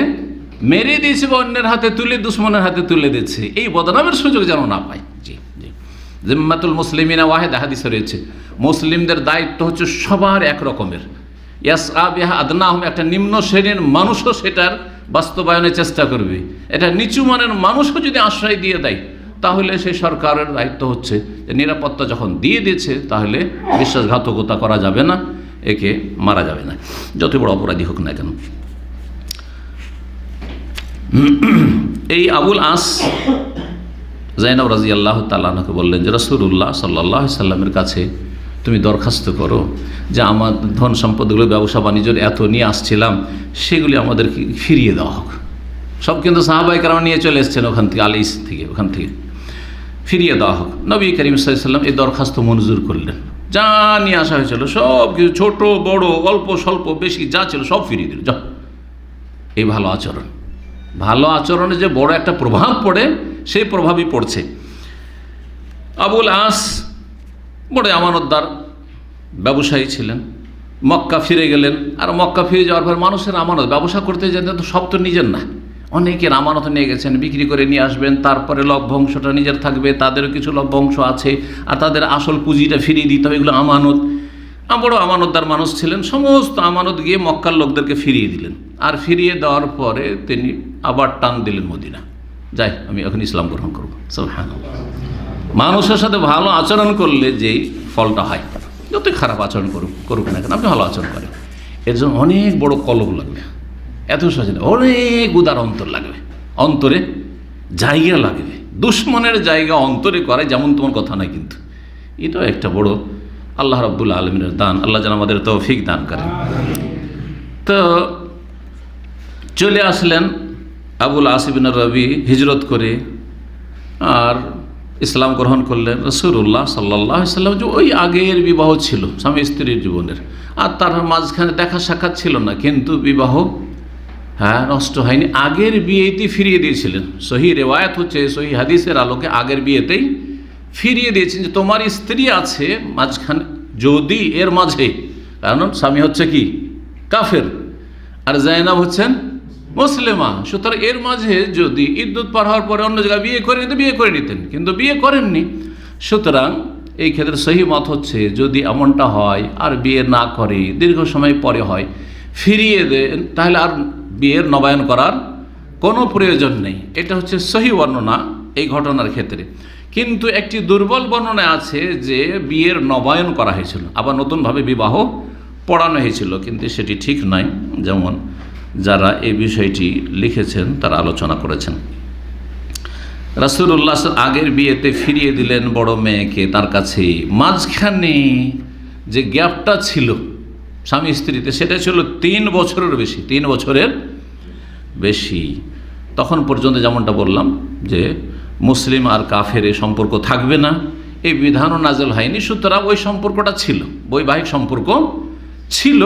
মেরে দিয়েছে বা অন্যের হাতে তুলে, দুশ্মনের হাতে তুলে দিচ্ছে, এই বদনামের সুযোগ যেন না পায়। জি জি, জিম্মাতুল মুসলিমিনা ওয়াহিদা হাদিসে রয়েছে, মুসলিমদের দায়িত্ব হচ্ছে সবার এক রকমের, ইয়াসআ বিহা আদনাহুম, একটা নিম্ন শ্রেণীর মানুষও সেটার বাস্তবায়নের চেষ্টা করবে। এটা নিচু মানের মানুষও যদি আশ্রয় দিয়ে দেয়, তাহলে সেই সরকারের দায়িত্ব হচ্ছে যে নিরাপত্তা যখন দিয়ে দিয়েছে, তাহলে বিশ্বাসঘাতকতা করা যাবে না, একে মারা যাবে না, যত বড় অপরাধী হোক না কেন। এই আবুল আস জাইনব রাদিয়াল্লাহু তাআলা আনহাকে বললেন যে রাসূলুল্লাহ সাল্লাল্লাহু আলাইহি সাল্লামের কাছে তুমি দরখাস্ত করো যে আমার ধন সম্পদগুলো, ব্যবসা বাণিজ্যের এত নিয়ে আসছিলাম, সেগুলি আমাদেরকে ফিরিয়ে দেওয়া হোক। সব কিন্তু সাহাবায়ে কেরাম নিয়ে চলে এসেছেন ওখান থেকে, আলিস থেকে, ওখান থেকে ফিরিয়ে দেওয়া হোক। নবী করিম সাল্লাল্লাহু আলাইহি সাল্লাম এই দরখাস্ত মঞ্জুর করলেন। যা নিয়ে আসা হয়েছিল সব কিছু, ছোট বড়, অল্প স্বল্প বেশি যা ছিল সব ফিরিয়ে দিল। যা, এই ভালো আচরণ। ভালো আচরণে যে বড় একটা প্রভাব পড়ে, সেই প্রভাবই পড়ছে। আবুল আস বড় আমানতদার ব্যবসায়ী ছিলেন। মক্কা ফিরে গেলেন, আর মক্কা ফিরে যাওয়ার পর মানুষের আমানত, ব্যবসা করতে যেতেন তো সব তো নিজের না, অনেকের আমানত নিয়ে গেছেন, বিক্রি করে নিয়ে আসবেন, তারপরে লভ্যাংশটা নিজের থাকবে, তাদেরও কিছু লভ্যাংশ আছে, আর তাদের আসল পুঁজিটা ফিরিয়ে দিতে হবে, এগুলো আমানত। বড় আমানতদার মানুষ ছিলেন। সমস্ত আমানত গিয়ে মক্কার লোকদেরকে ফিরিয়ে দিলেন, আর ফিরিয়ে দেওয়ার পরে তিনি আবার টান দিলেন মদিনা, যাই আমি এখন ইসলাম গ্রহণ করবো। সুবহানাল্লাহ। মানুষের সাথে ভালো আচরণ করলে যেই ফলটা হয়, যতই খারাপ আচরণ করুক না কেন, আপনি ভালো আচরণ করেন, এর জন্য অনেক বড় কলব লাগবে, এত সহজে অনেক উদার অন্তর লাগবে, অন্তরে জায়গা লাগবে। দুশ্মনের জায়গা অন্তরে করে যেমন তোমার কথা নয়, কিন্তু এটাও একটা বড় আল্লাহ রাব্বুল আলামিনের দান। আল্লাহ যেন আমাদের তৌফিক দান করেন। তো চলে আসলেন আবুল আস ইবনে রবি হিজরত করে, আর ইসলাম গ্রহণ করলেন। রাসূলুল্লাহ সাল্লাল্লাহু আলাইহি সাল্লাম যে ওই আগের বিবাহ ছিল স্বামী স্ত্রীর জীবনের, আর তার মাঝখানে দেখা সাক্ষাৎ ছিল না, কিন্তু বিবাহ নষ্ট হয়নি, আগের বিয়েতেই ফিরিয়ে দিয়েছিলেন। সহি রেওয়ায়াত হচ্ছে, সহি হাদিসের আলোকে আগের বিয়েতেই ফিরিয়ে দিয়েছেন যে তোমার স্ত্রী আছে মাঝখানে, যদি এর মাঝে, কারণ স্বামী হচ্ছে কি কাফের আর জাইনাব হচ্ছেন মুসলিমা, সুতরাং এর মাঝে যদি ইদ্যুৎ পার হওয়ার পরে অন্য জায়গায় বিয়ে করে নিতে, বিয়ে করে নিতেন, কিন্তু বিয়ে করেননি। সুতরাং এই ক্ষেত্রে সহি মত হচ্ছে যদি এমনটা হয় আর বিয়ে না করে, দীর্ঘ সময় পরে হয়, ফিরিয়ে দেন, তাহলে আর বিয়ের নবায়ন করার কোনো প্রয়োজন নেই। এটা হচ্ছে সহি বর্ণনা এই ঘটনার ক্ষেত্রে। কিন্তু একটি দুর্বল বর্ণনা আছে যে বিয়ের নবায়ন করা হয়েছিল, আবার নতুনভাবে বিবাহ পড়ানো হয়েছিল, কিন্তু সেটি ঠিক নয়। যেমন যারা এই বিষয়টি লিখেছেন তারা আলোচনা করেছেন। রাসূলুল্লাহ আগের বিয়েতে ফিরিয়ে দিলেন বড় মেয়েকে তার কাছে, মাঝখানে যে গ্যাপটা ছিল স্বামী স্ত্রীতে, সেটা ছিল 3 বছরের বেশি, 3 বছরের বেশি। তখন পর্যন্ত যেমনটা বললাম যে মুসলিম আর কাফের এই সম্পর্ক থাকবে না, এই বিধানও নাজেল হয়নি। সুতরাং ওই সম্পর্কটা ছিল, বৈবাহিক সম্পর্ক ছিল,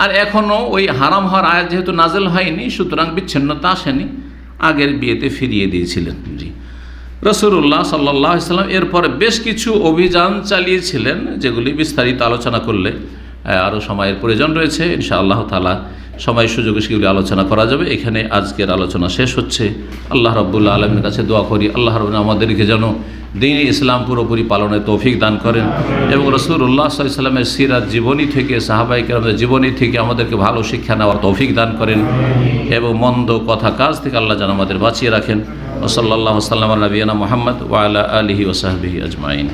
আর এখনও ওই হারাম হওয়ার আয়াত যেহেতু নাজেল হয়নি, সুতরাং বিচ্ছিন্নতা আসেনি, আগের বিয়েতে ফিরিয়ে দিয়েছিলেন। জি, রাসূলুল্লাহ সাল্লাল্লাহু আলাইহি সাল্লাম এরপরে বেশ কিছু অভিযান চালিয়েছিলেন, যেগুলি বিস্তারিত আলোচনা করলে আরও সময়ের প্রয়োজন রয়েছে। ইনশাআল্লাহ তাআলা সময় সুযোগে সেগুলি আলোচনা করা যাবে। এখানে আজকের আলোচনা শেষ হচ্ছে। আল্লাহ রাব্বুল আলামিনের কাছে দোয়া করি, আল্লাহ রাব্বুল আমাদেরকে যেন দ্বীন ইসলাম পুরোপুরি পালনের তৌফিক দান করেন, এবং রাসূলুল্লাহ সাল্লাল্লাহু আলাইহি সাল্লামের সিরাত জীবনী থেকে, সাহাবায়ে কেরামের জীবনী থেকে আমাদেরকে ভালো শিক্ষা নেওয়ার তৌফিক দান করেন, এবং মন্দ কথা কাজ থেকে আল্লাহ যেন আমাদের বাঁচিয়ে রাখেন। ওয়া সাল্লাল্লাহু ওয়া সাল্লাম আলা নবিয়িনা মুহাম্মদ ওয়া আলা আলিহি ওয়া সাহবিহি আজমাইন।